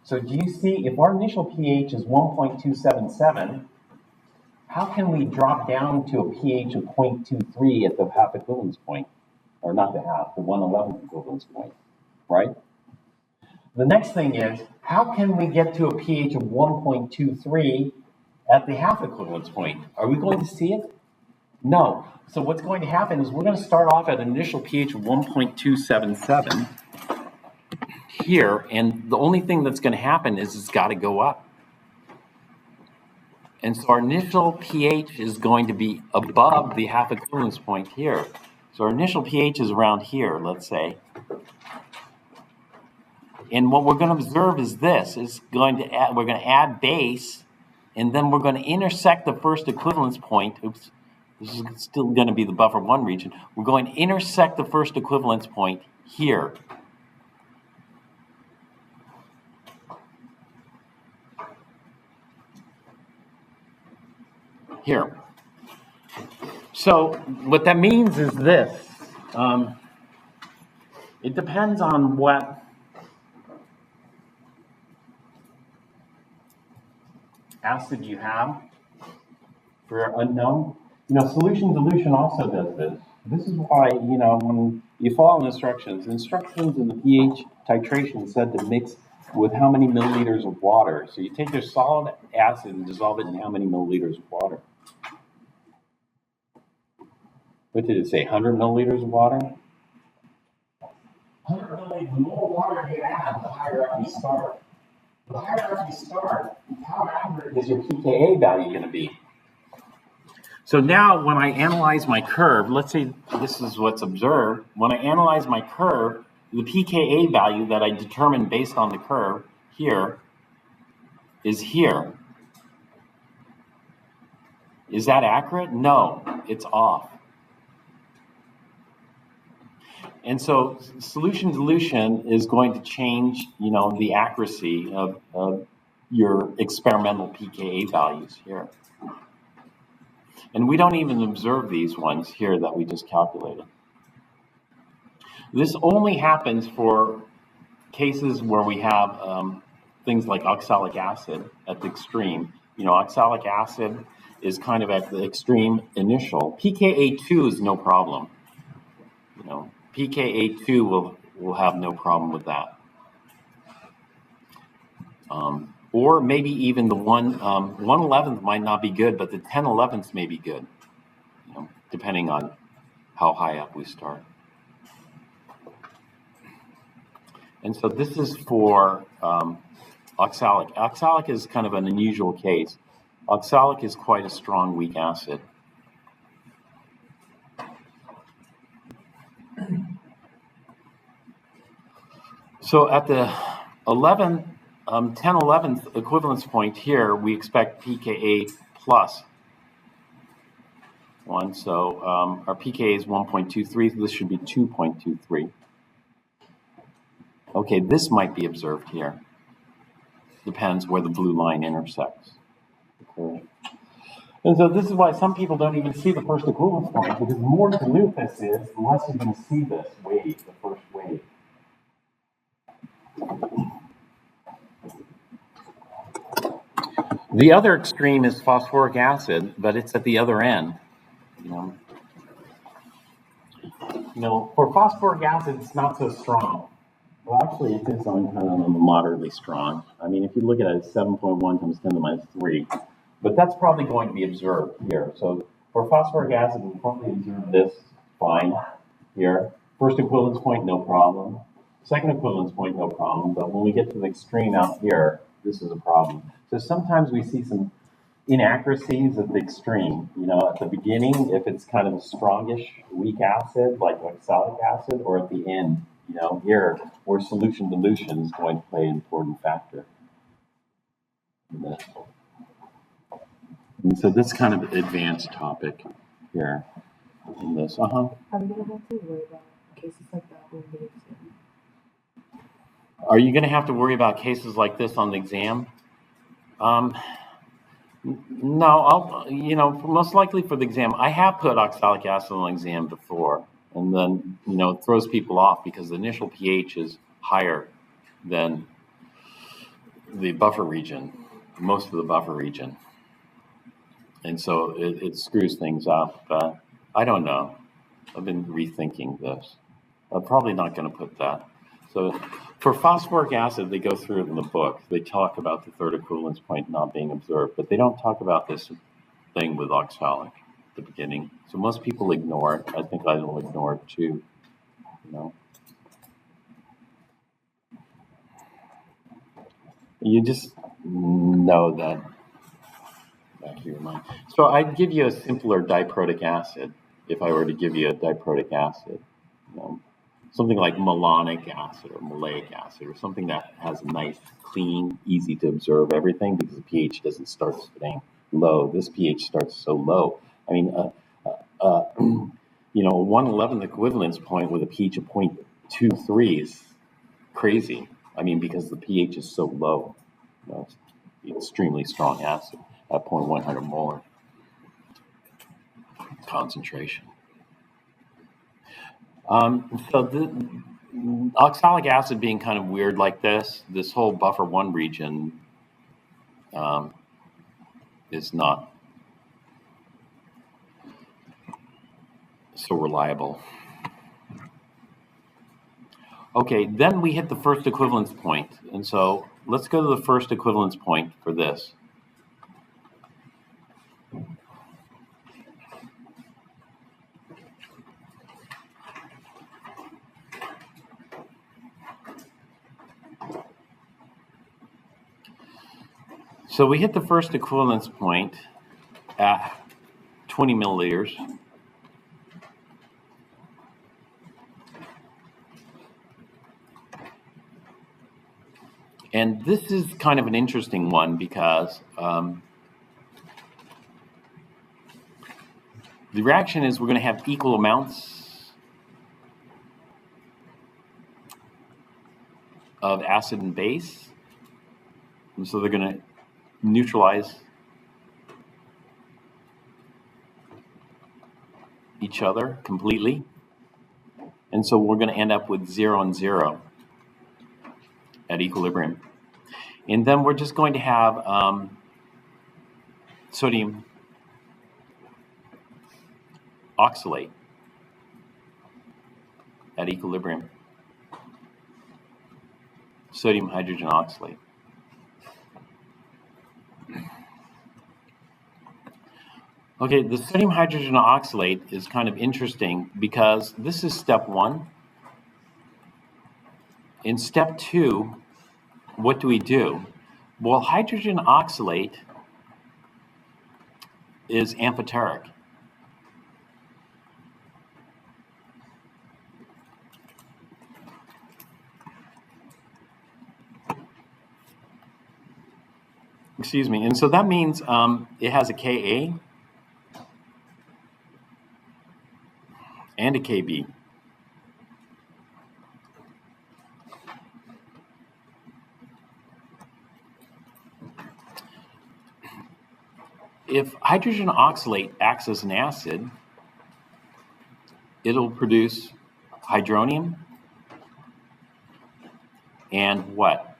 So do you see, if our initial pH is 1.277, how can we drop down to a pH of 0.23 at the half equivalence point? Or not the half, the 1/11th equivalence point, right? The next thing is, how can we get to a pH of 1.23 at the half equivalence point? Are we going to see it? No. So what's going to happen is we're going to start off at an initial pH of 1.277 here, and the only thing that's going to happen is it's got to go up. And so our initial pH is going to be above the half equivalence point here. So our initial pH is around here, let's say. And what we're going to observe is this, we're going to add base, and then we're going to intersect the first equivalence point. Oops, this is still going to be the buffer 1 region. We're going to intersect the first equivalence point here. Here. So what that means is this. It depends on what acid you have for unknown. Solution dilution also does this. This is why, when you follow instructions in the pH titration said to mix with how many milliliters of water. So you take your solid acid and dissolve it in how many milliliters of water. What did it say? 100 milliliters of water? 100 milliliters, the more water you add, the higher up you start. The higher up you start, how accurate Is your pKa value going to be? So now when I analyze my curve, let's say this is what's observed. When I analyze my curve, the pKa value that I determined based on the curve here is here. Is that accurate? No, it's off. And so solution dilution is going to change, the accuracy of your experimental pKa values here. And we don't even observe these ones here that we just calculated. This only happens for cases where we have things like oxalic acid at the extreme. Oxalic acid is kind of at the extreme initial. pKa2 is no problem. pKa2 will have no problem with that. Or maybe even the 1/11th might not be good, but the 10/11ths may be good, depending on how high up we start. And so this is for oxalic. Oxalic is kind of an unusual case. Oxalic is quite a strong weak acid. So at the 10/11th equivalence point here, we expect pKa plus 1. So our pKa is 1.23. This should be 2.23. Okay, this might be observed here. Depends where the blue line intersects. Okay. And so this is why some people don't even see the first equivalence point, because the more dilute this is, the less you're going to see this wave, the first wave. The other extreme is phosphoric acid, but it's at the other end. For phosphoric acid, it's not so strong. Well, actually, it is on kind of moderately strong. I mean, if you look at it, it's 7.1 times 10 to the minus 3. But that's probably going to be observed here. So for phosphoric acid, we'll probably observe this fine here. First equivalence point, no problem. Second equivalence point, no problem. But when we get to the extreme out here, this is a problem. So sometimes we see some inaccuracies at the extreme. At the beginning, if it's kind of a strongish weak acid, like oxalic acid, or at the end, here, where solution dilution is going to play an important factor. And so this kind of advanced topic here in this. Are we going to have to worry about cases like that when we exam? Are you going to have to worry about cases like this on the exam? No, most likely for the exam. I have put oxalic acid on the exam before, and then, it throws people off because the initial pH is higher than the buffer region, most of the buffer region. And so it screws things up. I don't know. I've been rethinking this. I'm probably not going to put that. So for phosphoric acid, they go through it in the book. They talk about the third equivalence point not being observed, but they don't talk about this thing with oxalic at the beginning. So most people ignore it. I think I will ignore it too. You just know that back of your mind. So I'd give you a simpler diprotic acid if I were to give you a diprotic acid. Something like malonic acid or maleic acid, or something that has a nice, clean, easy to observe everything, because the pH doesn't start staying low. This pH starts so low. I mean, 1/11th equivalence point with a pH of 0.23 is crazy. I mean, because the pH is so low. It's extremely strong acid at 0.100 molar concentration. So the oxalic acid being kind of weird like this whole buffer 1 region is not so reliable. Okay, then we hit the first equivalence point. And so let's go to the first equivalence point for this. So we hit the first equivalence point at 20 milliliters. And this is kind of an interesting one because the reaction is we're going to have equal amounts of acid and base. And so they're going to neutralize each other completely. And so we're going to end up with 0 and 0 at equilibrium. And then we're just going to have sodium oxalate at equilibrium. Sodium hydrogen oxalate. Okay, the sodium hydrogen oxalate is kind of interesting because this is step 1. In step 2, what do we do? Well, hydrogen oxalate is amphoteric. Excuse me, and so that means it has a Ka and a Kb. If hydrogen oxalate acts as an acid, it'll produce hydronium and what?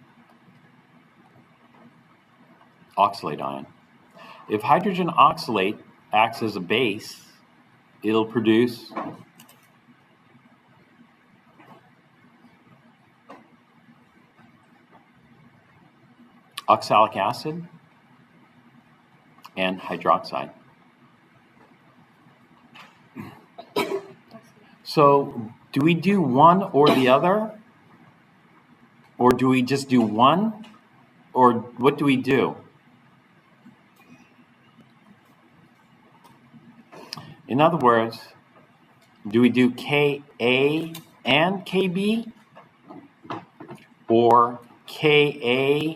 Oxalate ion. If hydrogen oxalate acts as a base, it'll produce oxalic acid and hydroxide. So do we do one or the other? Or do we just do one? Or what do we do? In other words, do we do Ka and Kb? Or Ka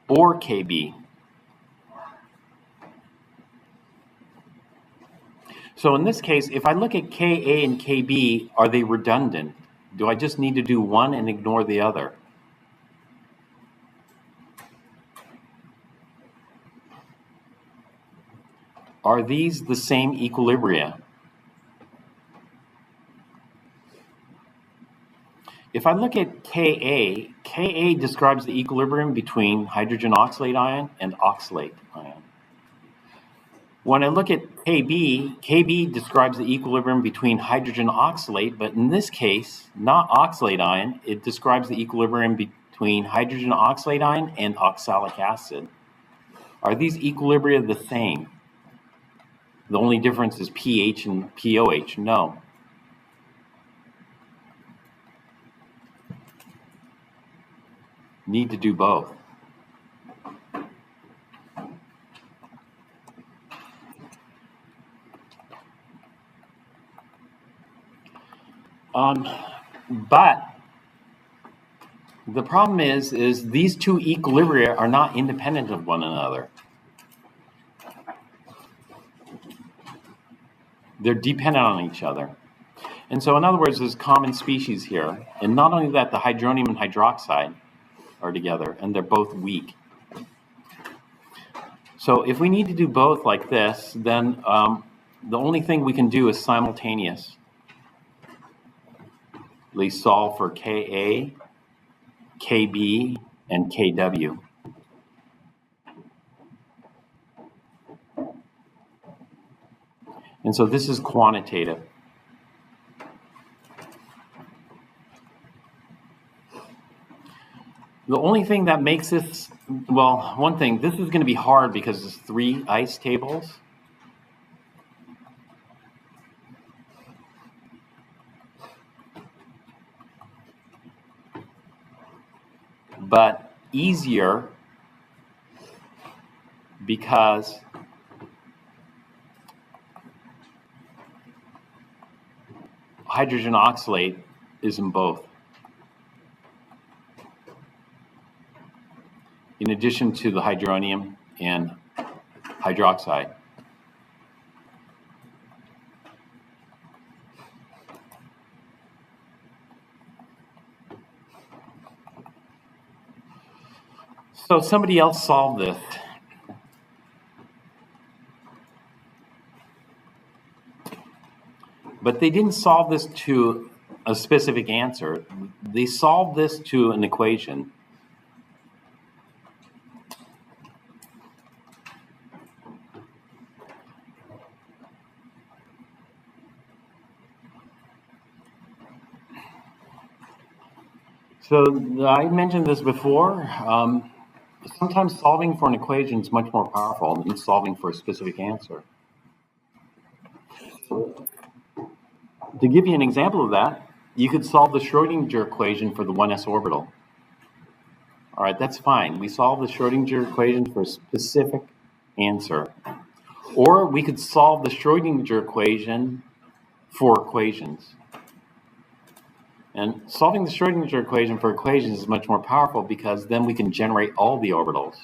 or Kb? So in this case, if I look at Ka and Kb, are they redundant? Do I just need to do one and ignore the other? Are these the same equilibria? If I look at Ka describes the equilibrium between hydrogen oxalate ion and oxalate ion. When I look at Kb describes the equilibrium between hydrogen oxalate, but in this case, not oxalate ion, it describes the equilibrium between hydrogen oxalate ion and oxalic acid. Are these equilibria the same? The only difference is pH and pOH. No. Need to do both. But the problem is these two equilibria are not independent of one another. They're dependent on each other. And so in other words, there's common species here. And not only that, the hydronium and hydroxide are together, and they're both weak. So if we need to do both like this, then the only thing we can do is simultaneously solve for Ka, Kb, and Kw. And so this is quantitative. The only thing that makes this, well, one thing, this is going to be hard because it's 3 ice tables. But easier because hydrogen oxalate is in both. In addition to the hydronium and hydroxide. So somebody else solved this. But they didn't solve this to a specific answer. They solved this to an equation. So I mentioned this before. Sometimes solving for an equation is much more powerful than solving for a specific answer. To give you an example of that, you could solve the Schrodinger equation for the 1s orbital. All right, that's fine. We solve the Schrodinger equation for a specific answer. Or we could solve the Schrodinger equation for equations. And solving the Schrodinger equation for equations is much more powerful because then we can generate all the orbitals.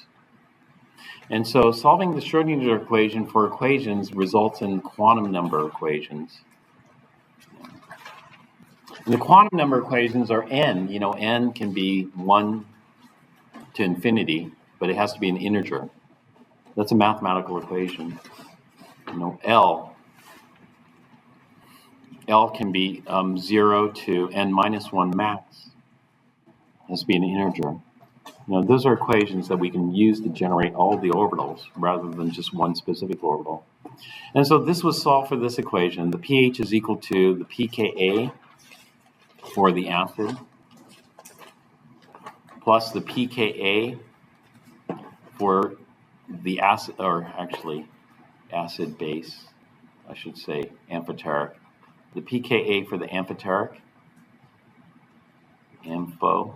And so solving the Schrodinger equation for equations results in quantum number equations. And the quantum number equations are n. You know, n can be 1 to infinity, but it has to be an integer. That's a mathematical equation. You know, L can be 0 to n minus 1 max. It has to be an integer. You know, those are equations that we can use to generate all the orbitals rather than just one specific orbital. And so this was solved for this equation. The pH is equal to the pKa for the acid plus the pKa for the acid, or actually acid base, I should say amphoteric. The pKa for the amphoteric, ampho.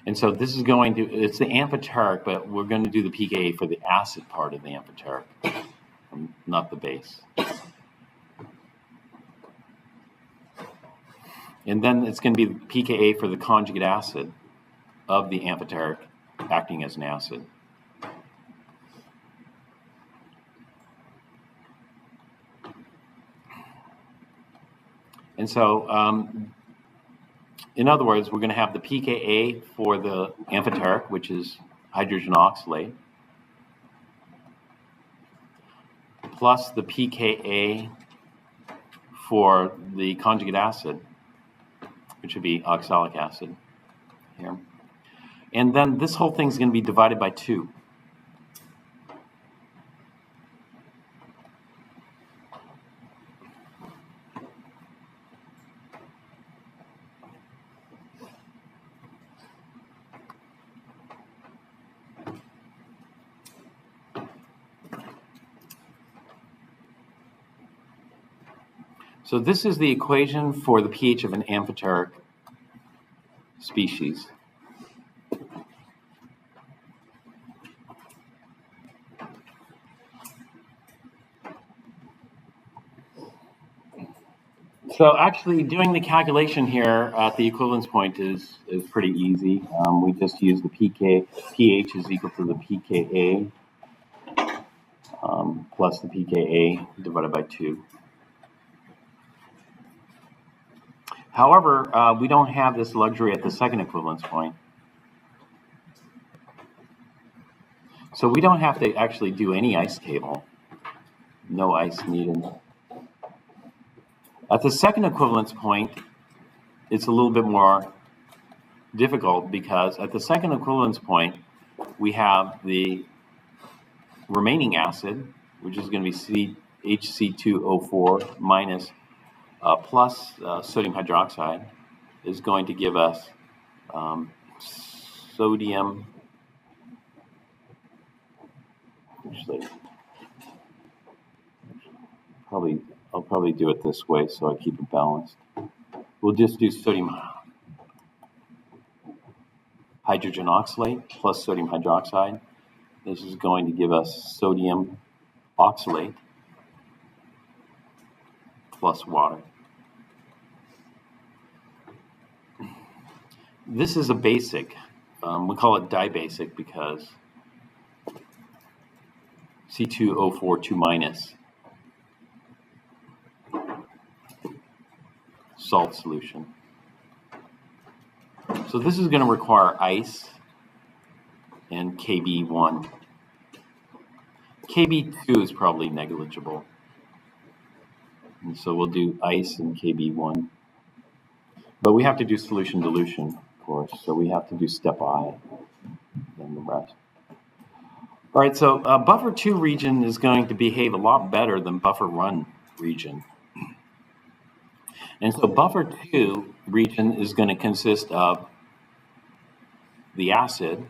And so this is going to, it's the amphoteric, but we're going to do the pKa for the acid part of the amphoteric, not the base. And then it's going to be pKa for the conjugate acid of the amphoteric acting as an acid. And so, in other words, we're going to have the pKa for the amphoteric, which is hydrogen oxalate, plus the pKa for the conjugate acid, which would be oxalic acid here. And then this whole thing is going to be divided by 2. So this is the equation for the pH of an amphoteric species. So actually doing the calculation here at the equivalence point is pretty easy. We just use the pH is equal to the pKa plus the pKa divided by 2. However, we don't have this luxury at the second equivalence point. So we don't have to actually do any ice table. No ice needed. At the second equivalence point, it's a little bit more difficult because at the second equivalence point, we have the remaining acid, which is going to be HC2O4 minus plus sodium hydroxide, is going to give us sodium. Actually, I'll probably do it this way so I keep it balanced. We'll just do sodium hydrogen oxalate plus sodium hydroxide. This is going to give us sodium oxalate plus water. This is a basic. We call it dibasic because C2O4 2 minus salt solution. So this is going to require ice and Kb1. Kb2 is probably negligible. And so we'll do ice and Kb1. But we have to do solution dilution, of course. So we have to do step I and the rest. All right, so buffer 2 region is going to behave a lot better than buffer 1 region. And so buffer 2 region is going to consist of the acid,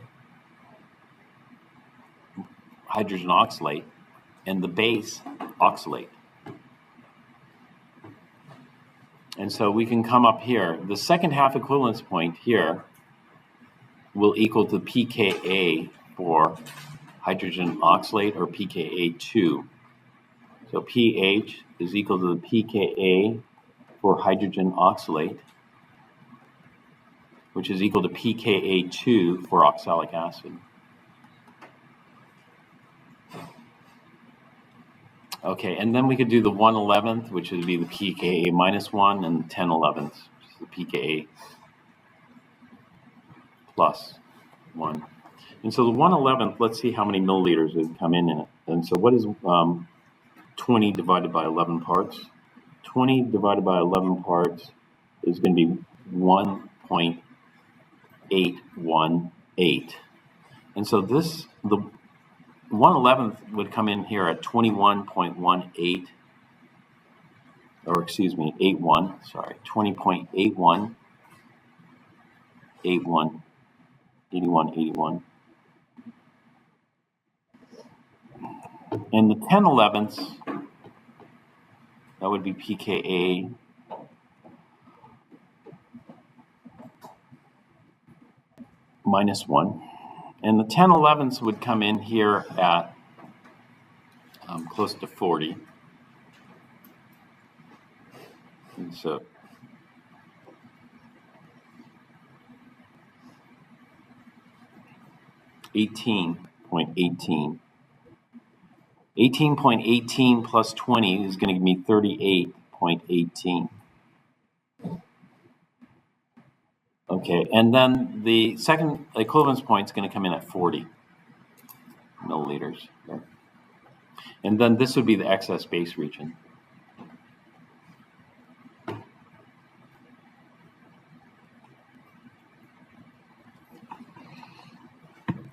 hydrogen oxalate, and the base, oxalate. And so we can come up here. The second half equivalence point here will equal to pKa for hydrogen oxalate, or pKa2. So pH is equal to the pKa for hydrogen oxalate, which is equal to pKa2 for oxalic acid. Okay, and then we could do the 1/11th, which would be the pKa minus 1, and 10/11th, which is the pKa plus 1. And so the 1/11th, let's see how many milliliters would come in it. And so what is 20 divided by 11 parts? 20 divided by 11 parts is going to be 1.818. And so this, the 1/11th would come in here at 21.18, or excuse me, 81, sorry, 20.81, 81, 81. And the 10/11ths, that would be pKa minus 1. And the 10/11ths would come in here at close to 40. And so $18.18. 18.18 plus 20 is going to give me 38.18. Okay, and then the second equivalence point is going to come in at 40 milliliters. Okay. And then this would be the excess base region.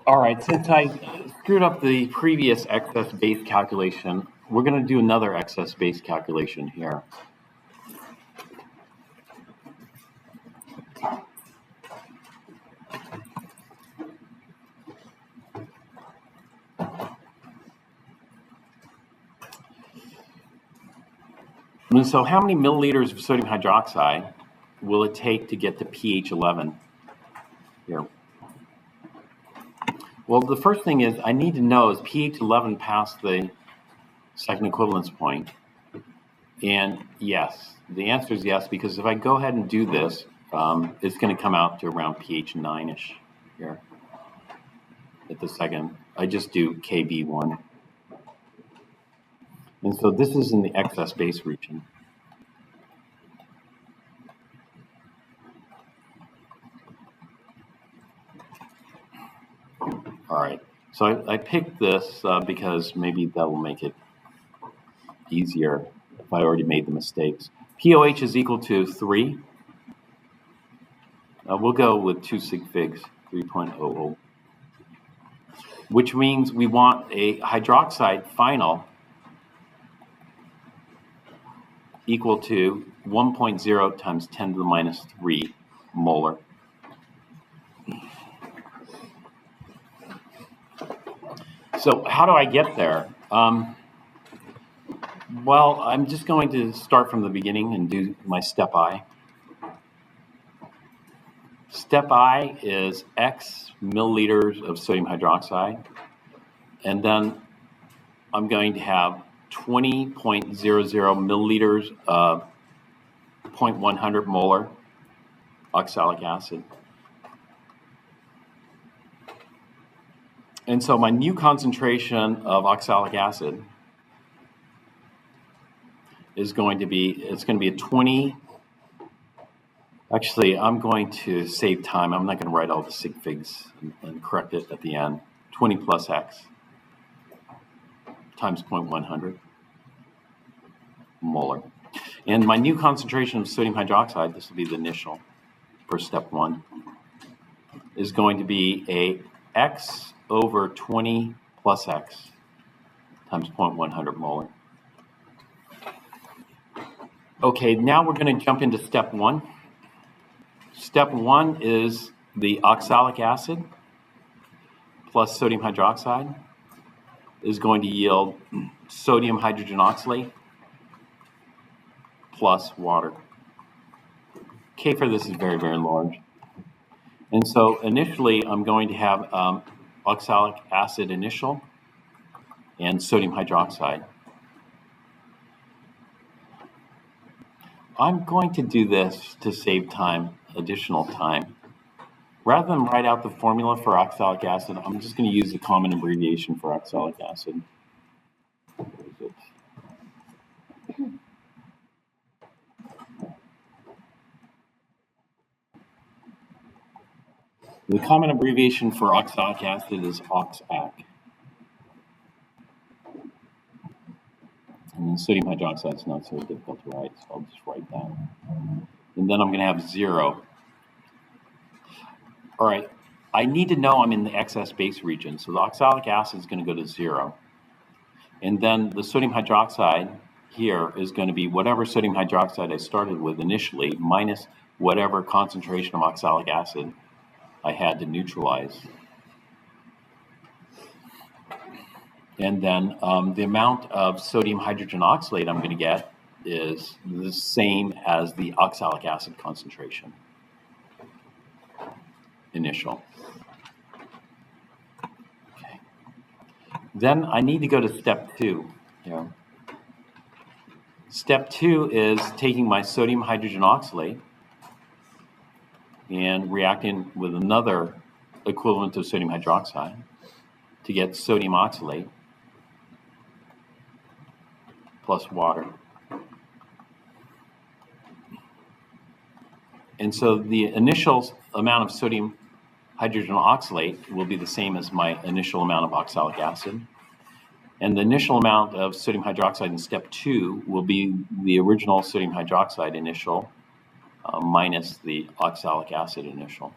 All right, since I screwed up the previous excess base calculation, we're going to do another excess base calculation here. And so how many milliliters of sodium hydroxide will it take to get to pH 11 here? Well, the first thing is I need to know, is pH 11 past the second equivalence point? And yes, the answer is yes, because if I go ahead and do this, it's going to come out to around pH 9-ish here at the second. I just do Kb1. And so this is in the excess base region. All right, so I picked this because maybe that will make it easier if I already made the mistakes. POH is equal to 3. We'll go with 2 sig figs, 3.00, which means we want a hydroxide final equal to 1.0 times 10 to the minus 3 molar. So how do I get there? Well, I'm just going to start from the beginning and do my step I. Step I is X milliliters of sodium hydroxide, and then I'm going to have 20.00 milliliters of 0.100 molar oxalic acid. And so my new concentration of oxalic acid is going to be, it's going to be a 20. Actually, I'm going to save time. I'm not going to write all the sig figs and correct it at the end. 20 plus X times 0.100 molar. And my new concentration of sodium hydroxide, this will be the initial for step 1, is going to be a X over 20 plus X times 0.100 molar. Okay, now we're going to jump into step 1. Step 1 is the oxalic acid plus sodium hydroxide is going to yield sodium hydrogen oxalate plus water. K for this is very, very large. And so initially I'm going to have oxalic acid initial and sodium hydroxide. I'm going to do this to save time, additional time. Rather than write out the formula for oxalic acid, I'm just going to use the common abbreviation for oxalic acid. Where is it? The common abbreviation for oxalic acid is OXAC. And sodium hydroxide is not so difficult to write, so I'll just write that. And then I'm going to have 0. All right, I need to know I'm in the excess base region, so the oxalic acid is going to go to 0. And then the sodium hydroxide here is going to be whatever sodium hydroxide I started with initially minus whatever concentration of oxalic acid I had to neutralize. And then the amount of sodium hydrogen oxalate I'm going to get is the same as the oxalic acid concentration initial. Okay. Then I need to go to step 2 here. Step 2 is taking my sodium hydrogen oxalate and reacting with another equivalent of sodium hydroxide to get sodium oxalate plus water. And so the initial amount of sodium hydrogen oxalate will be the same as my initial amount of oxalic acid. And the initial amount of sodium hydroxide in step 2 will be the original sodium hydroxide initial minus the oxalic acid initial.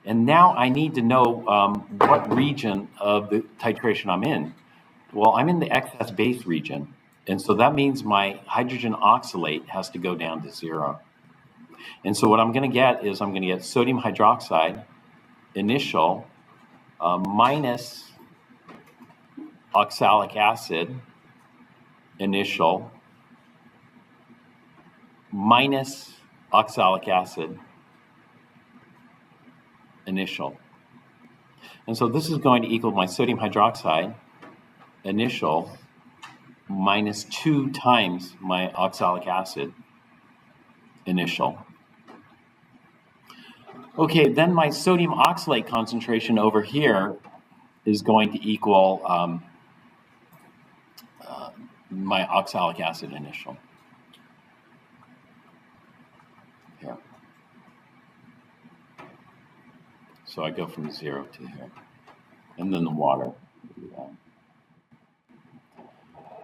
And now I need to know what region of the titration I'm in. Well, I'm in the excess base region. And so that means my hydrogen oxalate has to go down to 0. And so what I'm going to get is I'm going to get sodium hydroxide initial minus oxalic acid initial minus oxalic acid initial. And so this is going to equal my sodium hydroxide initial minus 2 times my oxalic acid initial. Okay, then my sodium oxalate concentration over here is going to equal my oxalic acid initial. Here. So I go from 0 to here. And then the water.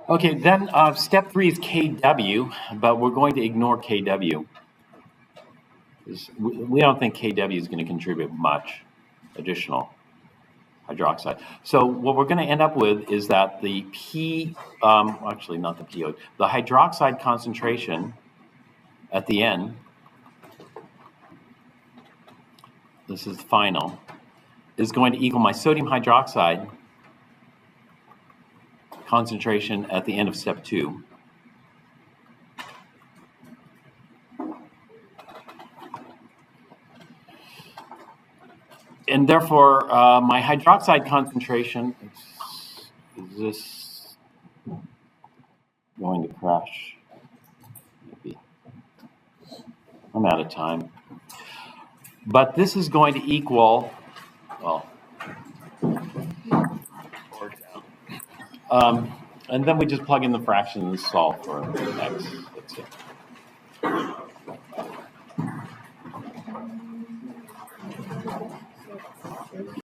Okay, then step 3 is Kw, but we're going to ignore Kw. We don't think Kw is going to contribute much additional hydroxide. So what we're going to end up with is that the actually not the PO, the hydroxide concentration at the end, this is final, is going to equal my sodium hydroxide concentration at the end of step 2. and therefore, my hydroxide concentration is this going to crash? Maybe. I'm out of time. But this is going to equal, well, and then we just plug in the fraction and solve for x. That's it.